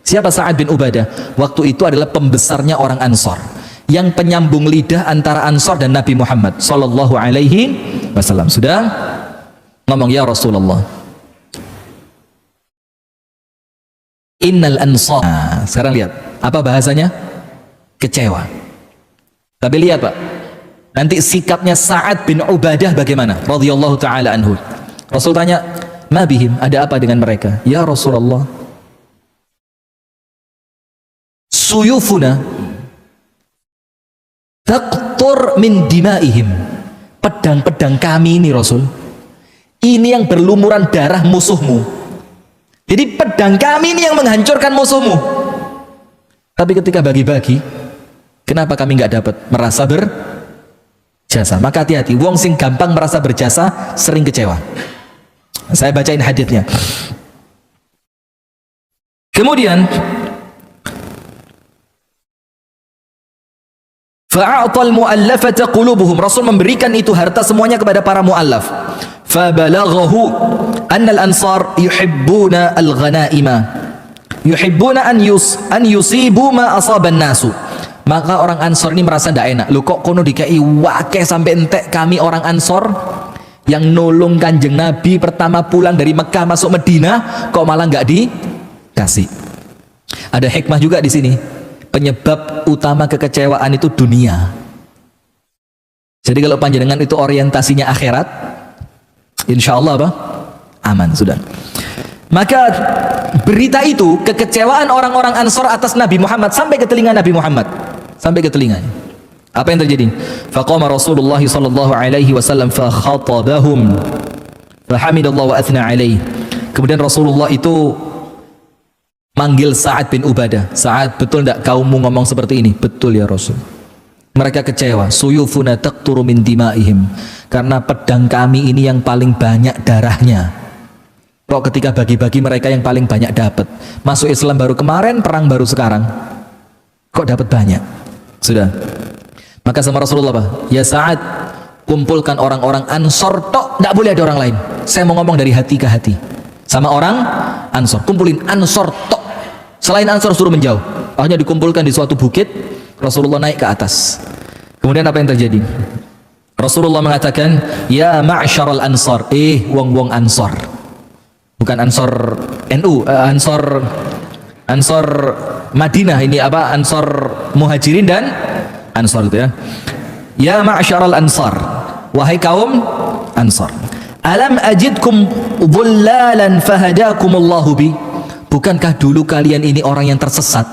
Siapa Sa'ad bin Ubadah? Waktu itu adalah pembesarnya orang Ansor, yang penyambung lidah antara Ansor dan Nabi Muhammad sallallahu alaihi wasallam. Sudah ngomong, ya Rasulullah, innal ansar. Nah, sekarang lihat apa bahasanya? Kecewa. Tapi lihat Pak, Nanti sikapnya Sa'ad bin Ubadah bagaimana? Radhiyallahu taala anhu. Rasul tanya, "Ma bihim? Ada apa dengan mereka?" "Ya Rasulullah, suyufuna taqtur min dimaihim." Pedang-pedang kami ini Rasul, ini yang berlumuran darah musuhmu. Jadi pedang kami ini yang menghancurkan musuhmu. Tapi ketika bagi-bagi, kenapa kami nggak dapat merasa berjasa? Maka hati-hati, wong sing gampang merasa berjasa sering kecewa. Saya bacain haditsnya. Kemudian fa'atal mu'allafata qulubuhum, Rasul memberikan itu harta semuanya kepada para mu'allaf. Fabalaghahu anna al-ansar yuhibbuna al-ghanaima, yuhibbuna an yusibu ma asaban nasu. Maka orang Ansor ini merasa tidak enak. Lu kok kono dikai wake sampai entek kami orang Ansor yang nolong Kanjeng Nabi pertama pulang dari Mekah masuk Medina, kok malah nggak dikasih. Ada hikmah juga di sini. Penyebab utama kekecewaan itu dunia. Jadi kalau panjenengan itu orientasinya akhirat, insya Allah apa? Aman sudah. Maka berita itu, kekecewaan orang-orang Ansor atas Nabi Muhammad sampai ke telinga Nabi Muhammad, sampai ke telinganya. Apa yang terjadi? Faqama Rasulullah sallallahu alaihi wasallam fa khatabahum fa hamidallahu wa athna alaihi. Kemudian Rasulullah itu manggil Sa'ad bin Ubadah. Sa'ad, betul tidak kaummu ngomong seperti ini? Betul ya Rasul. Mereka kecewa. Suyufuna taqturu min dimaihim, karena pedang kami ini yang paling banyak darahnya. Kok ketika bagi-bagi mereka yang paling banyak dapat. Masuk Islam baru kemarin, perang baru sekarang, kok dapat banyak. Sudah. Maka sama Rasulullah apa? Ya Sa'ad, kumpulkan orang-orang Ansor tok, tidak boleh ada orang lain. Saya mau ngomong dari hati ke hati sama orang Ansor. Kumpulin Ansor tok, selain Ansor suruh menjauh. Akhirnya dikumpulkan di suatu bukit. Rasulullah naik ke atas. Kemudian apa yang terjadi? Rasulullah mengatakan, ya ma'syaral Ansor, wong-wong Ansor. Bukan Ansor NU, Ansor Madinah, ini apa? Ansor Muhajirin dan Ansor itu ya. Ya ma'syaral Ansar, wahai kaum Ansar, alam ajidkum dhullalan fahadakumullahu bi. Bukankah dulu kalian ini orang yang tersesat,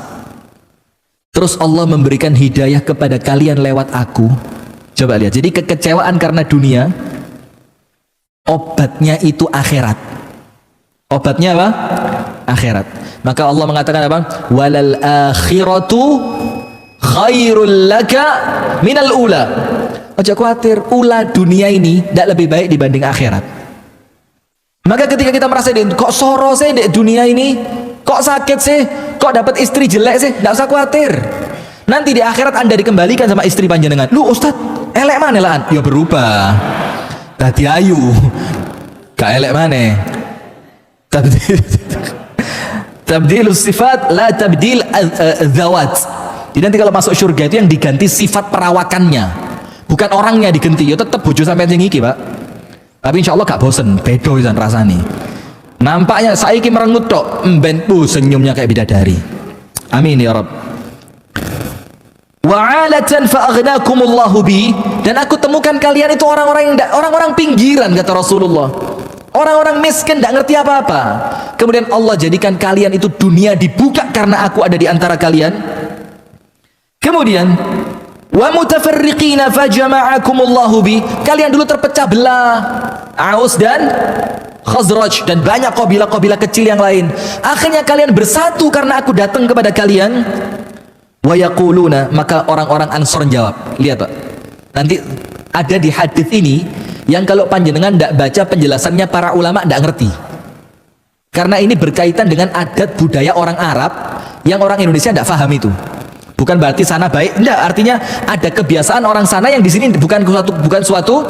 terus Allah memberikan hidayah kepada kalian lewat aku? Coba lihat. Jadi kekecewaan karena dunia, obatnya itu akhirat. Obatnya apa? Akhirat. Maka Allah mengatakan apa? Walal akhiratu khairul laka minal ula. Ojo khawatir, ula dunia ini tidak lebih baik dibanding akhirat. Maka ketika kita merasa kok soro sih di dunia ini, kok sakit sih, kok dapat istri jelek sih, tidak usah khawatir. Nanti di akhirat Anda dikembalikan sama istri panjenengan. Lu Ustad, elek mana lah? Ya berubah. Tadi ayu, gak elek mana? Tabdil sifat, la tabdil dzawat. Jadi nanti kalau masuk surga itu yang diganti sifat perawakannya, bukan orangnya diganti. Ya tetap bojo sampai tinggi Pak. Tapi insya Allah gak bosen, bedo dan rasanya. Nampaknya saiki merengut tok, mbentu senyumnya kayak bidadari. Amin ya Rabb. Wa'alatan fa'aghnakumullahu bi, dan aku temukan kalian itu orang-orang pinggiran, kata Rasulullah. Orang-orang miskin, tidak ngerti apa-apa. Kemudian Allah jadikan kalian itu dunia dibuka karena aku ada di antara kalian. Kemudian wa mutafarriqina fajama'akumullahu bi, kalian dulu terpecah belah, Aus dan Khazraj dan banyak kabilah-kabilah kecil yang lain. Akhirnya kalian bersatu karena aku datang kepada kalian. Wa yaquluna, maka orang-orang Ansor jawab. Lihat Pak, nanti ada di hadis ini yang kalau panjenengan tidak baca penjelasannya para ulama tidak ngerti, karena ini berkaitan dengan adat budaya orang Arab yang orang Indonesia tidak paham itu. Bukan berarti sana baik, tidak, artinya ada kebiasaan orang sana yang di sini bukan suatu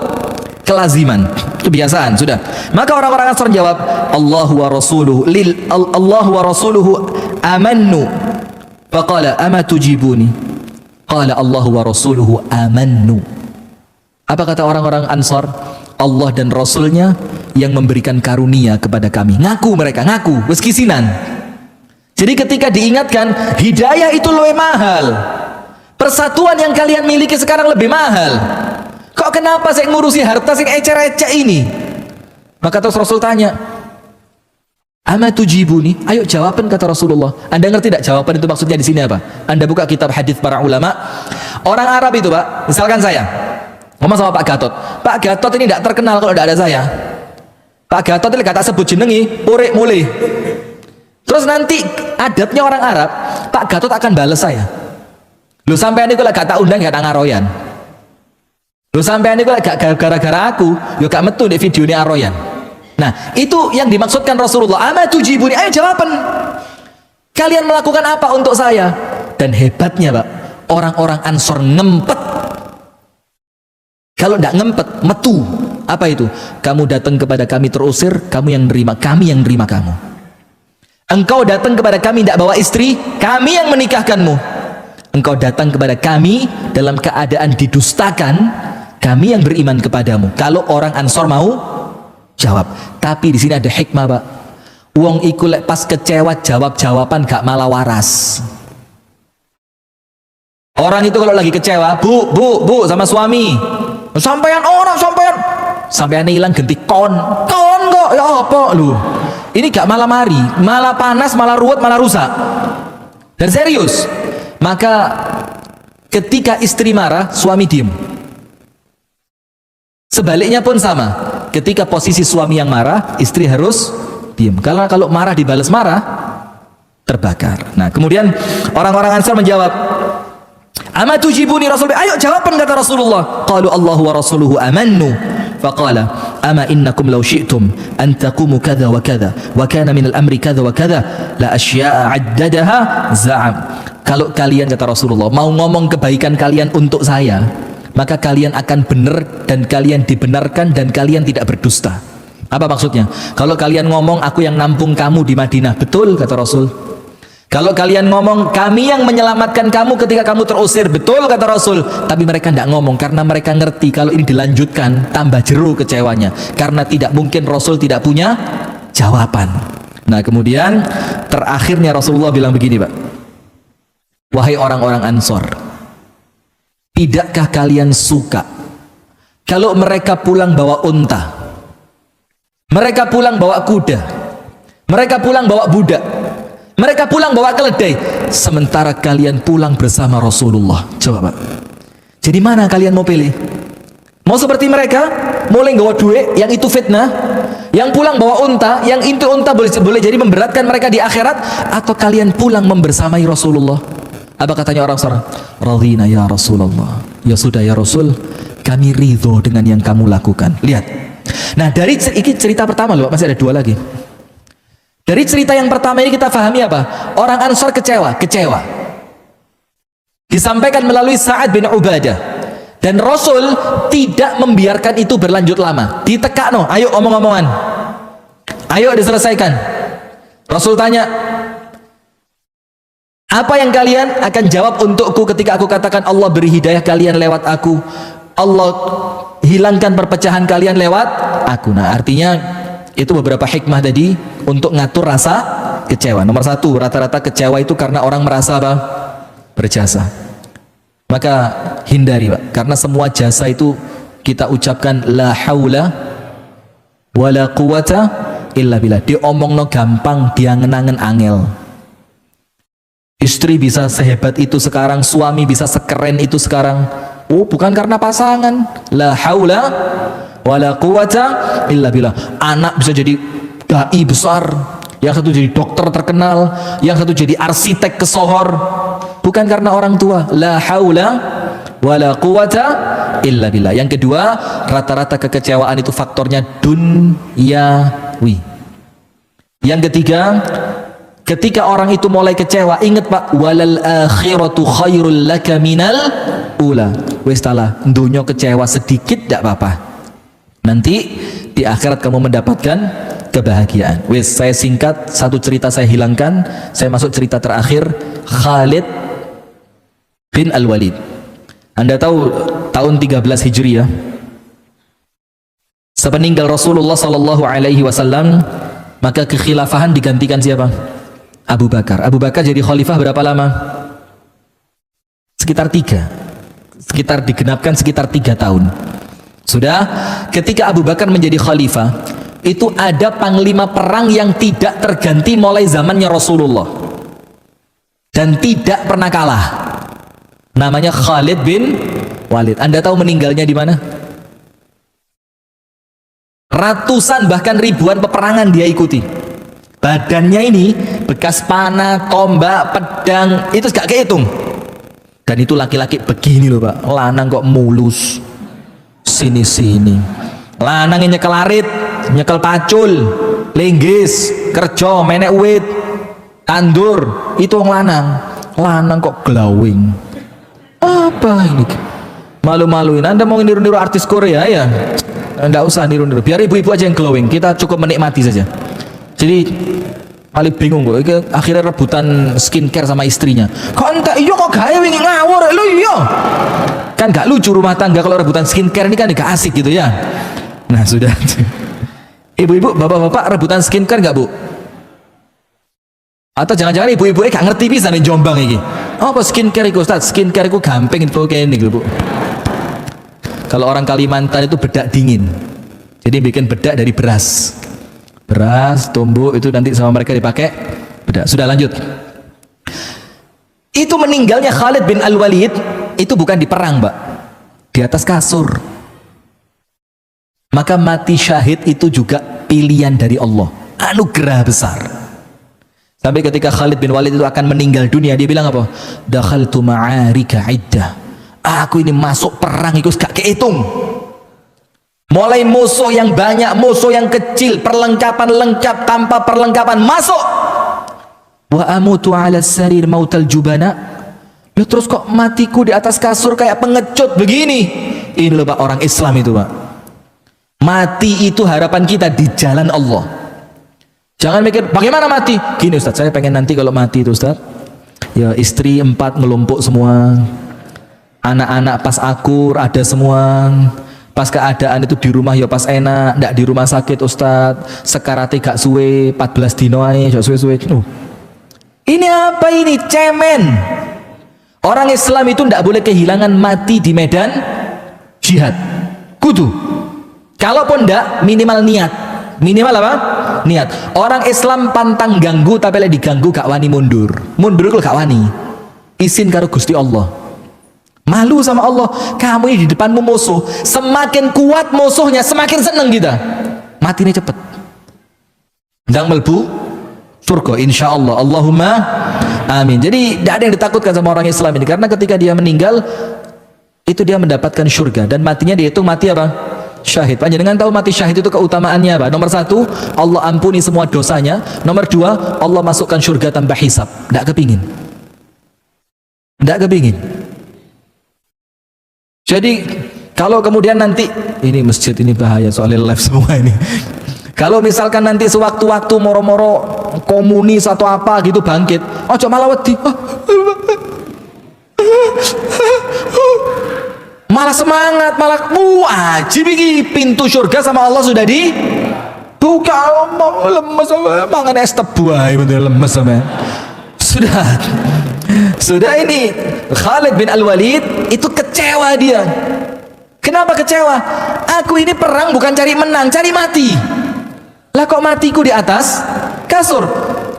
kelaziman, kebiasaan sudah. Maka orang-orang Ansar jawab, Allahu wa rasuluhu amannu. Faqala ama tujibuni? Qala Allahu wa rasuluhu amannu. Apa kata orang-orang Ansar? Allah dan Rasulnya yang memberikan karunia kepada kami. Ngaku mereka, ngaku, weskisinan. Jadi ketika diingatkan, hidayah itu lebih mahal. Persatuan yang kalian miliki sekarang lebih mahal. kok kenapa saya ngurusi harta sing ecer-ecer ini? Maka terus Rasul tanya, ama tujibuni, ayo jawaban, kata Rasulullah. Anda ngerti tidak jawaban itu maksudnya di sini apa? Anda buka kitab hadis para ulama. Orang Arab itu, Pak, misalkan saya ngomong sama Pak Gatot, Pak Gatot ini tidak terkenal kalau tidak ada saya. Pak Gatot ini kata sebut jenengi, purik mulai. Terus nanti adabnya orang Arab, Pak Gatot akan balas saya. Lu sampean iku lek gak tak undang gak tak ngaroyan. Lu sampean iku lek gak gara-gara aku, yo gak metu di video ini aroyan. Nah, itu yang dimaksudkan Rasulullah. Ama tujibuni, ayo jawaban. Kalian melakukan apa untuk saya? Dan hebatnya, Pak, orang-orang Ansor ngempet. Kalau tidak ngempet, metu. Apa itu? Kamu datang kepada kami terusir, kamu yang nerima, kami yang nerima kamu. Engkau datang kepada kami tidak bawa istri, kami yang menikahkanmu. Engkau datang kepada kami dalam keadaan didustakan, kami yang beriman kepadamu. Kalau orang Ansor mau jawab. Tapi di sini ada hikmah, Pak. Wong iku lek pas kecewa jawab-jawaban gak malah waras. Orang itu kalau lagi kecewa, bu sama suami, sampean orang sampean hilang ganti kon kok ya apa lu? Ini gak malah mari, malah panas, malah ruwet, malah rusak. Dan serius. Maka ketika istri marah, suami diem. Sebaliknya pun sama. Ketika posisi suami yang marah, istri harus diem. Karena kalau marah dibalas marah, terbakar. Nah, kemudian orang-orang Ansar menjawab, ama tujibuni Rasul, ayo jawaban, kata Rasulullah. Qalu Allah wa rasuluhu amannu. Faqala ama innakum law syi'tum an taqumu kadza wa kadza wa kana min al-amri kadza wa kadza la asya'a 'addadaha za'am. Kalau kalian, kata Rasulullah, mau ngomong kebaikan kalian untuk saya, maka kalian akan benar dan kalian dibenarkan dan kalian tidak berdusta. Apa maksudnya? Kalau kalian ngomong aku yang nampung kamu di Madinah, betul, kata Rasul. Kalau kalian ngomong kami yang menyelamatkan kamu ketika kamu terusir, betul, kata Rasul. Tapi mereka tidak ngomong karena mereka ngerti kalau ini dilanjutkan tambah jeru kecewanya, karena tidak mungkin Rasul tidak punya jawaban. Nah, kemudian terakhirnya Rasulullah bilang begini, Pak, wahai orang-orang Ansor, tidakkah kalian suka kalau mereka pulang bawa unta, mereka pulang bawa kuda, mereka pulang bawa budak, mereka pulang bawa keledai, sementara kalian pulang bersama Rasulullah? Coba, Pak, jadi mana kalian mau pilih? Mau seperti mereka, mulai bawa duit, yang itu fitnah, yang pulang bawa unta, yang itu unta boleh jadi memberatkan mereka di akhirat, atau kalian pulang membersamai Rasulullah? Apa katanya orang Ansar? Radhina ya Rasulullah. Ya sudah ya Rasul, kami ridho dengan yang kamu lakukan. Lihat. Nah, dari ini cerita pertama loh, masih ada dua lagi. Dari cerita yang pertama ini kita pahami apa? Orang Ansar kecewa. Disampaikan melalui Sa'ad bin Ubadah. Dan Rasul tidak membiarkan itu berlanjut lama. Ditekakno, ayo omong-omongan. Ayo diselesaikan. Rasul tanya, apa yang kalian akan jawab untukku ketika aku katakan Allah beri hidayah kalian lewat aku, Allah hilangkan perpecahan kalian lewat aku? Nah, artinya itu beberapa hikmah tadi untuk ngatur rasa kecewa. Nomor satu, rata-rata kecewa itu karena orang merasa apa? Berjasa. Maka hindari, Pak, karena semua jasa itu kita ucapkan la haula wala quwata illa billah. Diomongno gampang, dia ngenangen angel. Istri bisa sehebat itu sekarang, suami bisa sekeren itu sekarang. Oh, bukan karena pasangan. La haula wala quwata illa billah. Anak bisa jadi dai besar, yang satu jadi dokter terkenal, yang satu jadi arsitek kesohor, bukan karena orang tua. La haula wala quwata illa billah. Yang kedua, rata-rata kekecewaan itu faktornya dunyawi. Yang ketiga, ketika orang itu mulai kecewa, ingat, Pak, walal akhiratu khairul laka minal ula. Wes talah, dunia kecewa sedikit tidak apa-apa, nanti di akhirat kamu mendapatkan kebahagiaan. Wes, saya singkat, satu cerita saya hilangkan, saya masuk cerita terakhir, Khalid bin Al-Walid. Anda tahu tahun 13 Hijriah, sepeninggal Rasulullah sallallahu alaihi wasallam, maka kekhilafahan digantikan siapa? Abu Bakar. Abu Bakar jadi khalifah berapa lama? Sekitar 3. Sekitar digenapkan sekitar 3 tahun. Sudah, ketika Abu Bakar menjadi khalifah, itu ada panglima perang yang tidak terganti mulai zamannya Rasulullah dan tidak pernah kalah. Namanya Khalid bin Walid. Anda tahu meninggalnya di mana? Ratusan bahkan ribuan peperangan dia ikuti. Badannya ini bekas panah, tombak, pedang, itu gak kehitung. Dan itu laki-laki begini loh Pak, lanang kok mulus sini-sini. Lanang yang nyekel arit, nyekel pacul, linggis, kerja, menek uwit, tandur, itu orang lanang. Lanang kok glowing. Apa ini? Malu-maluin. Anda mau niru-niru artis Korea ya? Enggak usah niru-niru. Biar ibu-ibu aja yang glowing. Kita cukup menikmati saja. Jadi paling bingung kok. Akhirnya rebutan skincare sama istrinya. Kok entek iya kok gawe wingi ngawur lho iya. Kan gak lucu rumah tangga kalau rebutan skincare ini kan gak asik gitu ya. Nah sudah. Ibu-ibu, bapak-bapak rebutan skincare gak Bu? Atau jangan-jangan ibu-ibu gak ngerti bisa nih Jombang ini. Apa skincare itu Ustaz? Skincare itu gampang itu kayak ini Bu. Kalau orang Kalimantan itu bedak dingin. Jadi bikin bedak dari beras. Beras, tumbuk itu nanti sama mereka dipakai bedak. Sudah lanjut. Itu meninggalnya Khalid bin Al-Walid itu bukan di perang, Mbak. Di atas kasur. Maka mati syahid itu juga pilihan dari Allah. Anugerah besar. Sampai ketika Khalid bin Walid itu akan meninggal dunia, dia bilang apa? Dakhaltu ma'arika iddah. Aku ini masuk perang itu gak kehitung. Mulai musuh yang banyak, musuh yang kecil, perlengkapan lengkap, tanpa perlengkapan, masuk. Wa amutu ala sarir mautal jubana. Ya terus kok matiku di atas kasur kayak pengecut begini. Ini loh Pak, orang Islam itu Pak. Mati itu harapan kita di jalan Allah. Jangan mikir bagaimana mati. Gini Ustaz, saya pengen nanti kalau mati itu Ustaz, ya istri 4 ngelumpuk semua, anak-anak pas akur ada semua, pas keadaan itu di rumah ya pas enak, ndak di rumah sakit Ustaz, sekarate gak suwe 14 dino ae gak suwe-suwe. Ini apa ini? Cemen. Orang Islam itu ndak boleh kehilangan mati di medan jihad. Kudu. Kalaupun ndak, minimal niat. Minimal apa? Niat. Orang Islam pantang ganggu tapi lek diganggu gak wani mundur. Mundur kalau gak wani. Izin karo Gusti Allah. Malu sama Allah. Kamu ini di depanmu musuh. Semakin kuat musuhnya, semakin seneng kita. Matinya cepet. Ndang melbu surga insya Allah. Allahumma amin. Jadi tidak ada yang ditakutkan sama orang Islam ini, karena ketika dia meninggal itu dia mendapatkan surga, dan matinya dihitung mati apa? Syahid. Panjenengan tahu mati syahid itu keutamaannya apa? Nomor 1, Allah ampuni semua dosanya. Nomor 2, Allah masukkan surga tanpa hisab. Tidak kepingin. Tidak kepingin. Jadi kalau kemudian nanti, ini masjid ini bahaya soalnya live semua ini. Kalau misalkan nanti sewaktu-waktu moro-moro komunis atau apa gitu bangkit, ojo malah wedi. Malah semangat, malah wajib ini pintu surga sama Allah sudah dibuka. Lemes sama mangan es tebu aja, bener lemes sama. Sudah ini Khalid bin Al-Walid itu kecewa dia. Kenapa kecewa? Aku ini perang bukan cari menang, cari mati. Lah kok matiku di atas kasur?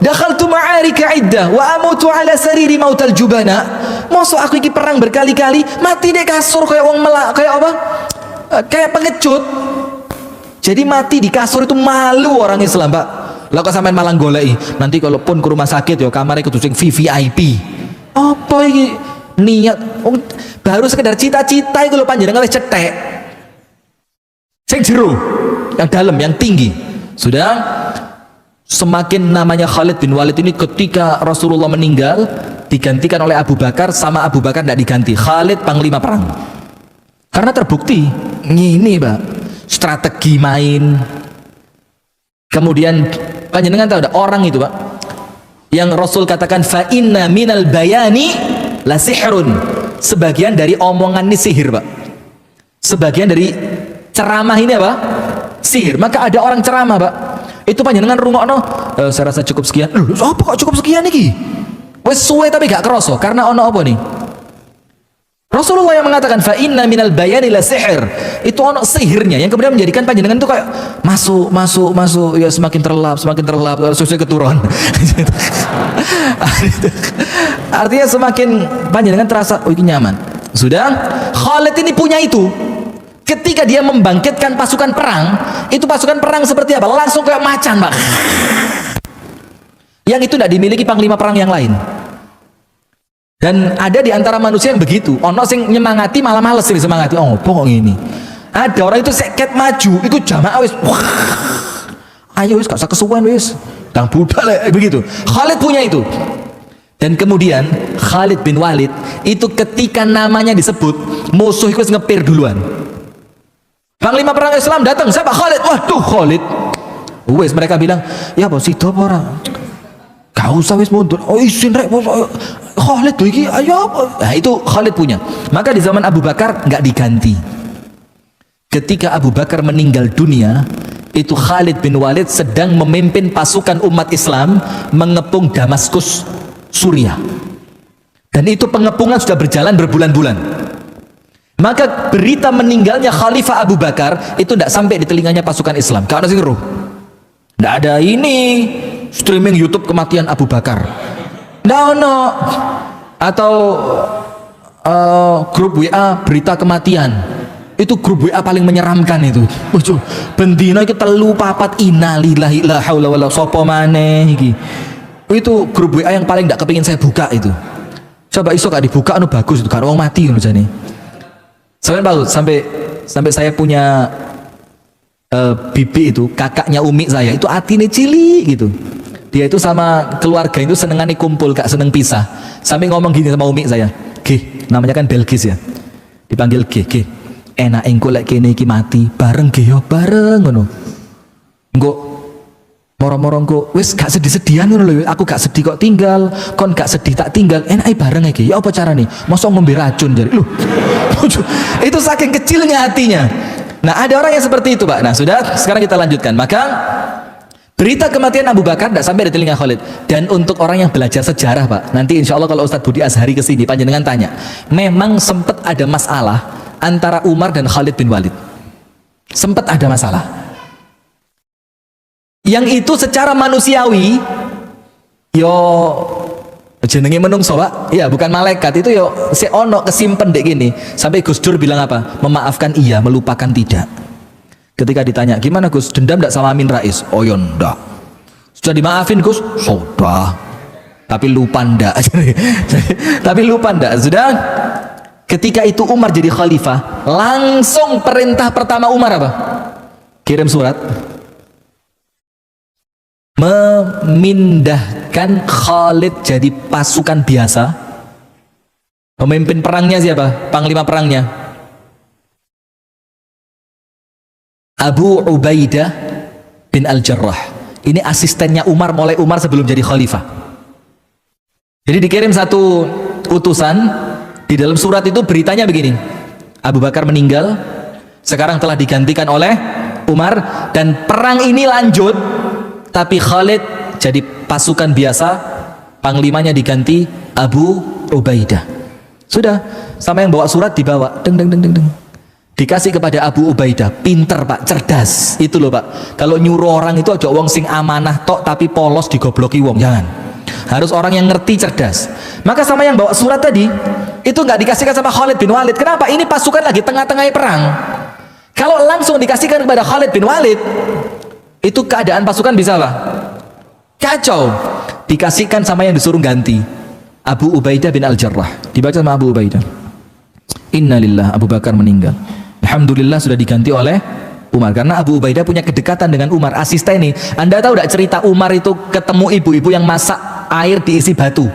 Dakhaltu ma'arika iddah wa amutu ala sariri mautal jubana. Mosok aku iki perang berkali-kali mati di kasur kayak wong melak, kayak apa? Kayak pengecut. Jadi mati di kasur itu malu orang Islam, Pak. Lah kok sampean malah goleki. Nanti kalaupun ke rumah sakit ya kamarnya kudu sing VVIP. Apa iki? Niat baru sekedar cita-cita iku lho panjenengan wis cetek. Sing jero, yang dalam, yang tinggi. Sudah semakin namanya Khalid bin Walid ini ketika Rasulullah meninggal digantikan oleh Abu Bakar, sama Abu Bakar tidak diganti. Khalid panglima perang. Karena terbukti ini Pak, strategi main. Kemudian panjenengan tahu ada orang itu Pak yang Rasul katakan fa inna minal bayani la sihrun. Sebagian dari omongan ini sihir Pak. Sebagian dari ceramah ini apa? Sihir. Maka ada orang ceramah Pak, itu panjenengan rungokno, saya rasa cukup sekian. Apa kok cukup sekian iki? Wes suwe tapi gak kerasa, karena ono apa nih? Rasulullah yang mengatakan fa inna minal bayani la sihir. Itu ono sihirnya yang kemudian menjadikan panjenengan itu kayak masuk ya semakin terlelap sesuai keturun. Artinya semakin panjenengan terasa oh ini nyaman. Sudah, Khalid ini punya itu. Ketika dia membangkitkan pasukan perang, itu pasukan perang seperti apa? Langsung kayak macan, Pak. Yang itu tidak dimiliki panglima perang yang lain. Dan ada di antara manusia yang begitu. Ono sing nyemangati malah males sih semangati. Oh, kok ini. Ada orang itu seket maju, itu jamaah wis. Ayo wis gak usah kesuwen wis. Dang budak begitu. Khalid punya itu. Dan kemudian Khalid bin Walid itu ketika namanya disebut, musuh itu ngepir duluan. Panglima perang Islam datang, siapa? Khalid. Waduh, Khalid. Wis mereka bilang, "Ya bos itu apa orang?" Gak usah wis mundur. Oh isin rek bos. Khalid iki ayo apa? Nah, itu Khalid punya. Maka di zaman Abu Bakar nggak diganti. Ketika Abu Bakar meninggal dunia, itu Khalid bin Walid sedang memimpin pasukan umat Islam mengepung Damaskus, Suriah. Dan itu pengepungan sudah berjalan berbulan-bulan. Maka berita meninggalnya Khalifah Abu Bakar itu tidak sampai di telinganya pasukan Islam. Karena sih ngeruh. Tidak ada ini streaming YouTube kematian Abu Bakar. No. Atau grup WA berita kematian. Itu grup WA paling menyeramkan itu. Bendina iki telu papat innalillahi la haula wala sapa maneh iki. Itu grup WA yang paling tidak kepingin saya buka itu. Coba iso gak dibuka anu bagus itu karo wong mati ngono jane. Sampai saya punya bibi itu, kakaknya umi saya itu atine cilik gitu. Dia itu sama keluarga itu senengane kumpul, gak seneng pisah. Sampai ngomong gini sama umi saya, "Gih," namanya kan Belgis ya. Dipanggil Gih. Enak engko lek kene iki mati, bareng Gih yo, bareng ngono. Engko moro-moro engko wis gak sedih-sedihan ngono lho. Aku gak sedih kok tinggal, kon gak sedih tak tinggal. Enake bareng iki. Ya apa carane? Mosok ngombe racun jare. Loh. Itu saking kecilnya hatinya. Nah, ada orang yang seperti itu, Pak. Nah, sudah, sekarang kita lanjutkan. Maka berita kematian Abu Bakar tidak sampai di telinga Khalid. Dan untuk orang yang belajar sejarah, Pak, nanti insya Allah kalau Ustadz Budi Azhari kesini, panjenengan tanya, memang sempat ada masalah antara Umar dan Khalid bin Walid. Sempat ada masalah. Yang itu secara manusiawi, jenenge menungso, Pak. Iya, bukan malaikat. Itu si ono kesimpen dek gini. Sampai Gus Dur bilang apa? Memaafkan iya, melupakan tidak. Ketika ditanya, gimana Gus, dendam tidak sama Amin Rais? Oh ya ndak. Sudah dimaafin Gus? Sudah. Tapi lupa ndak. Tapi lupa ndak. Sudah. Ketika itu Umar jadi khalifah, langsung perintah pertama Umar apa? Kirim surat. Memindahkan Khalid jadi pasukan biasa. Pemimpin perangnya siapa? Panglima perangnya Abu Ubaidah bin Al-Jarrah. Ini asistennya Umar, mulai Umar sebelum jadi khalifah. Jadi dikirim satu utusan. Di dalam surat itu beritanya begini, Abu Bakar meninggal, sekarang telah digantikan oleh Umar, dan perang ini lanjut, tapi Khalid jadi pasukan biasa, panglimanya diganti Abu Ubaidah. Sudah, sama yang bawa surat dibawa, deng. Dikasih kepada Abu Ubaidah. Pinter, Pak, cerdas. Itu loh, Pak. Kalau nyuruh orang itu aja wong sing amanah tok tapi polos digobloki wong, jangan. Harus orang yang ngerti, cerdas. Maka sama yang bawa surat tadi, itu nggak dikasihkan sama Khalid bin Walid. Kenapa? Ini pasukan lagi tengah-tengah perang. Kalau langsung dikasihkan kepada Khalid bin Walid, itu keadaan pasukan bisa apa? Kacau. Dikasihkan sama yang disuruh ganti, Abu Ubaidah bin Al-Jarrah. Dibaca sama Abu Ubaidah, innalillah, Abu Bakar meninggal. Alhamdulillah sudah diganti oleh Umar. Karena Abu Ubaidah punya kedekatan dengan Umar, asisten ini. Anda tahu tidak cerita Umar itu ketemu ibu-ibu yang masak air diisi batu?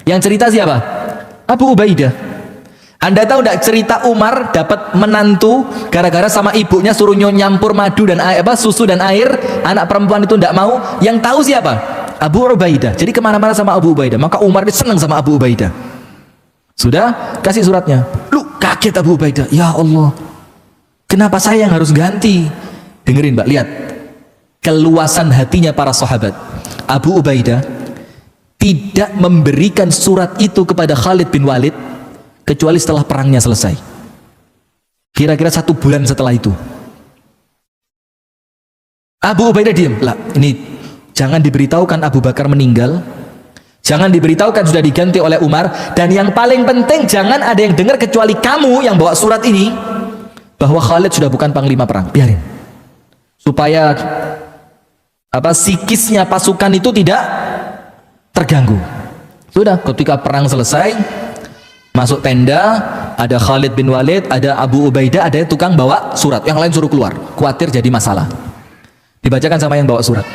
Yang cerita siapa? Abu Ubaidah. Anda tahu tidak cerita Umar dapat menantu gara-gara sama ibunya suruh nyampur madu dan air, susu dan air, anak perempuan itu tidak mau. Yang tahu siapa? Abu Ubaidah. Jadi kemana-mana sama Abu Ubaidah. Maka Umar itu senang sama Abu Ubaidah. Sudah, kasih suratnya. Lu kaget Abu Ubaidah, ya Allah, kenapa saya yang harus ganti? Dengerin, Mbak, lihat keluasan hatinya para sahabat. Abu Ubaidah tidak memberikan surat itu kepada Khalid bin Walid kecuali setelah perangnya selesai. Kira-kira 1 bulan setelah itu. Abu Ubaidah diam. Lah, ini jangan diberitahukan Abu Bakar meninggal, jangan diberitahukan sudah diganti oleh Umar, dan yang paling penting jangan ada yang dengar kecuali kamu yang bawa surat ini bahwa Khalid sudah bukan panglima perang. Biarin, supaya psikisnya pasukan itu tidak terganggu. Sudah, ketika perang selesai, masuk tenda, ada Khalid bin Walid, ada Abu Ubaidah, ada tukang bawa surat, yang lain suruh keluar, khawatir jadi masalah. Dibacakan sama yang bawa surat.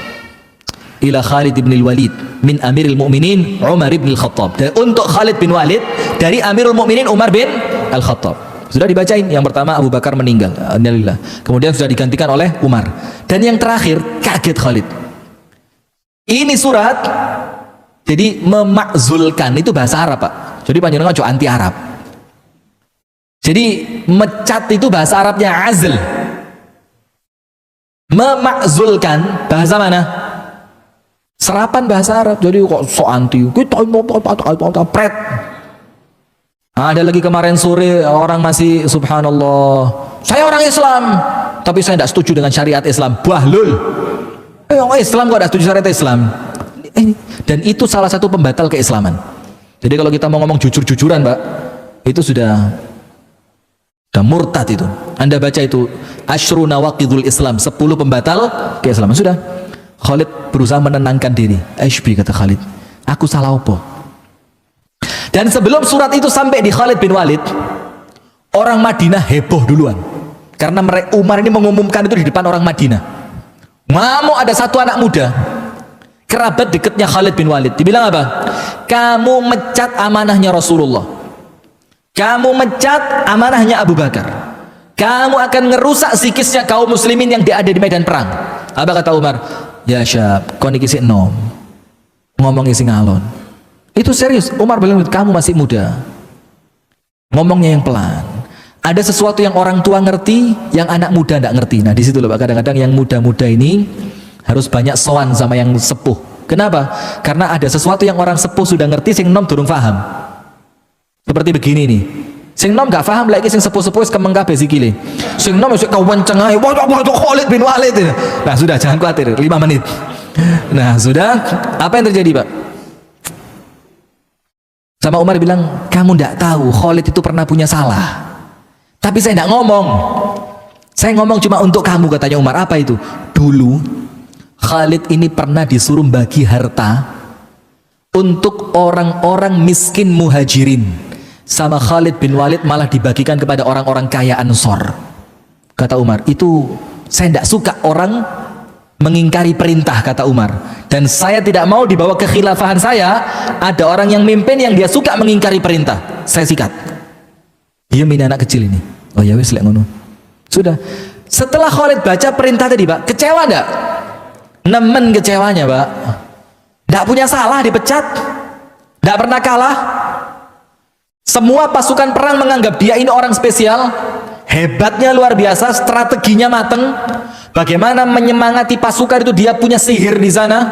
Ila Khalid bin Walid min Amiril Mu'minin Umar bin Al-Khattab. Dan untuk Khalid bin Walid dari Amirul Mu'minin Umar bin Al-Khattab. Sudah dibacain. Yang pertama Abu Bakar meninggal, innalillah. Kemudian sudah digantikan oleh Umar. Dan yang terakhir kaget Khalid. Ini surat jadi memakzulkan, itu bahasa Arab, Pak. Jadi panjenengan ojo anti Arab. Jadi mecat itu bahasa Arabnya azl. Memakzulkan bahasa mana? Serapan bahasa Arab. Jadi kok so anti kita pret. Ada lagi kemarin sore orang masih subhanallah, saya orang Islam tapi saya tidak setuju dengan syariat Islam. Bahlul, orang Islam kok tidak setuju syariat Islam? Dan itu salah satu pembatal keislaman. Jadi kalau kita mau ngomong jujur-jujuran, Pak, itu sudah murtad itu. Anda baca itu Asyru Nawaqidul Islam, 10 pembatal keislaman. Sudah, Khalid berusaha menenangkan diri. Aishbi, kata Khalid, aku salah apa? Dan sebelum surat itu sampai di Khalid bin Walid, orang Madinah heboh duluan. Karena Umar ini mengumumkan itu di depan orang Madinah. Mau ada satu anak muda, kerabat dekatnya Khalid bin Walid, dibilang apa? Kamu mecat amanahnya Rasulullah, kamu mecat amanahnya Abu Bakar, kamu akan ngerusak psikisnya kaum muslimin yang ada di medan perang. Apa kata Umar? Ya syab, kau niki sik nom, ngomong isi ngalon. Itu serius. Umar bilang, kamu masih muda, ngomongnya yang pelan. Ada sesuatu yang orang tua ngerti, yang anak muda tidak ngerti. Nah di situ loh, kadang-kadang yang muda-muda ini harus banyak sowan sama yang sepuh. Kenapa? Karena ada sesuatu yang orang sepuh sudah ngerti, sing nom durung paham. Seperti begini nih, sing nom gak paham lagi, sing sepuh-sepuh kemeng kabeh sikile. Sing nom wis kewenceng ae, wah Khalid bin Walid. Nah sudah, jangan khawatir, 5 menit. Nah sudah, apa yang terjadi, Pak? Sama Umar bilang, kamu ndak tahu Khalid itu pernah punya salah. Tapi saya ndak ngomong. Saya ngomong cuma untuk kamu, katanya Umar. Apa itu? Dulu Khalid ini pernah disuruh bagi harta untuk orang-orang miskin muhajirin. Sama Khalid bin Walid malah dibagikan kepada orang-orang kaya Ansor. Kata Umar, itu saya tidak suka orang mengingkari perintah, kata Umar. Dan saya tidak mau di bawah kekhilafahan saya ada orang yang mimpin yang dia suka mengingkari perintah. Saya sikat. Dia ini anak kecil ini. Oh ya wis lek ngono. Sudah. Setelah Khalid baca perintah tadi, Pak, kecewa enggak? Nemen kecewanya, Pak. Enggak punya salah dipecat. Enggak pernah kalah. Semua pasukan perang menganggap dia ini orang spesial, hebatnya luar biasa, strateginya mateng, bagaimana menyemangati pasukan itu, dia punya sihir di sana,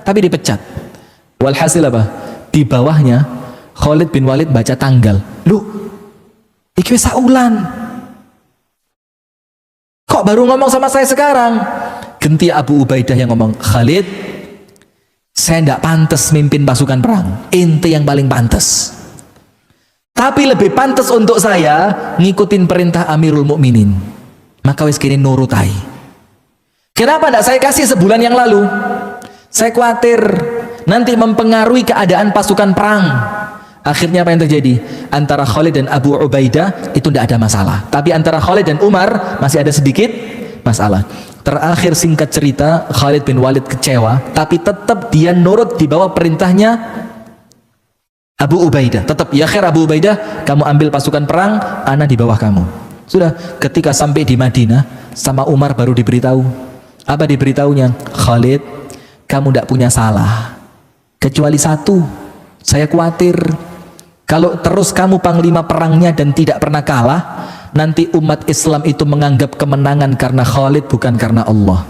tapi dipecat. Walhasil apa? Di bawahnya Khalid bin Walid baca tanggal. Lu, iki wis saulan. Kok baru ngomong sama saya sekarang? Ganti Abu Ubaidah yang ngomong, Khalid, saya tidak pantas mimpin pasukan perang. Ente yang paling pantas. Tapi lebih pantas untuk saya ngikutin perintah Amirul Mukminin. Maka wis kini nurutai. Kenapa tidak saya kasih sebulan yang lalu? Saya khawatir nanti mempengaruhi keadaan pasukan perang. Akhirnya apa yang terjadi? Antara Khalid dan Abu Ubaidah itu tidak ada masalah. Tapi antara Khalid dan Umar masih ada sedikit masalah. Terakhir singkat cerita, Khalid bin Walid kecewa, tapi tetap dia nurut di bawah perintahnya Abu Ubaidah. Tetap, ya khair Abu Ubaidah, kamu ambil pasukan perang, ana di bawah kamu. Sudah, ketika sampai di Madinah, sama Umar baru diberitahu. Apa diberitahunya? Khalid, kamu tidak punya salah. Kecuali satu, saya khawatir kalau terus kamu panglima perangnya dan tidak pernah kalah, nanti umat Islam itu menganggap kemenangan karena Khalid bukan karena Allah.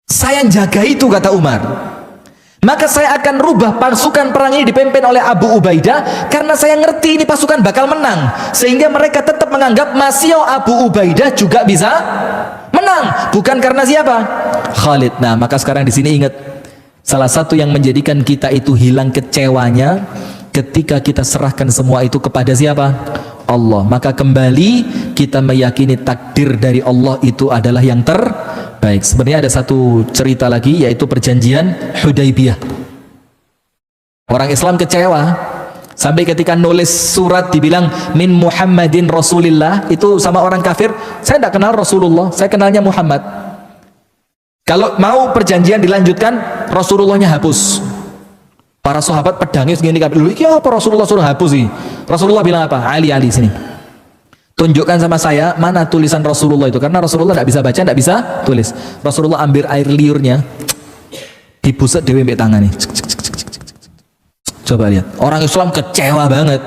Saya jaga itu, kata Umar. Maka saya akan rubah pasukan perang ini dipimpin oleh Abu Ubaidah, karena saya ngerti ini pasukan bakal menang, sehingga mereka tetap menganggap Masih Abu Ubaidah juga bisa menang, bukan karena siapa? Khalid. Nah, maka sekarang di sini ingat, salah satu yang menjadikan kita itu hilang kecewanya ketika kita serahkan semua itu kepada siapa? Allah. Maka kembali kita meyakini takdir dari Allah itu adalah yang terbaik. Sebenarnya ada satu cerita lagi, yaitu perjanjian Hudaybiyah. Orang Islam kecewa sampai ketika nulis surat dibilang min Muhammadin Rasulillah, itu sama orang kafir, saya tidak kenal Rasulullah, saya kenalnya Muhammad. Kalau mau perjanjian dilanjutkan, Rasulullahnya hapus. Para sahabat pedangnya segini, lu iki apa Rasulullah suruh hapus sih? Rasulullah bilang apa? Ali sini, tunjukkan sama saya mana tulisan Rasulullah itu, karena Rasulullah tidak bisa baca, tidak bisa tulis. Rasulullah ambil air liurnya, dibuset dewe mbek tangan nih. Coba lihat, orang Islam kecewa banget.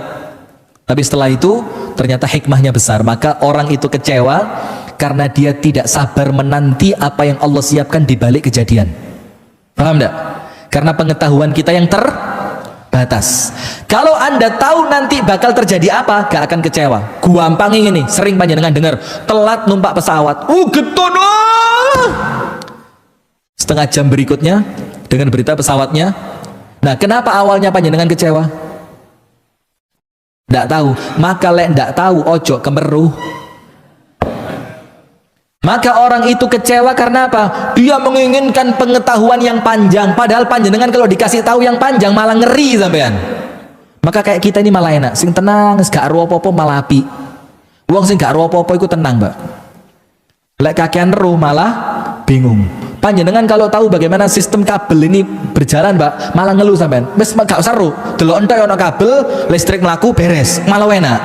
Tapi setelah itu ternyata hikmahnya besar. Maka orang itu kecewa karena dia tidak sabar menanti apa yang Allah siapkan di balik kejadian. Paham enggak? Karena pengetahuan kita yang terbatas. Kalau Anda tahu nanti bakal terjadi apa, gak akan kecewa. Gampang ini, sering panjenengan dengar, telat numpak pesawat. Getun. Setengah jam berikutnya dengan berita pesawatnya. Nah, kenapa awalnya panjenengan kecewa? Nggak tahu. Maka lek nggak tahu, ojo kemeruh. Maka orang itu kecewa karena apa? Dia menginginkan pengetahuan yang panjang, padahal panjenengan kalau dikasih tahu yang panjang malah ngeri sampean. Maka kayak kita ini malah enak, sing tenang, gak ero apa-apa malah api. Wong sing gak ero apa-apa iku tenang, Mbak. Lek kakean ero malah bingung. Panjenengan kalau tahu bagaimana sistem kabel ini berjalan, Mbak, malah ngeluh sampean. Wis gak usah ero, delok entek ono kabel, listrik mlaku beres, malah enak.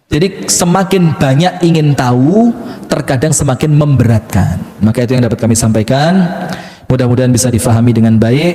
Jadi semakin banyak ingin tahu, terkadang semakin memberatkan. Maka itu yang dapat kami sampaikan. Mudah-mudahan bisa difahami dengan baik.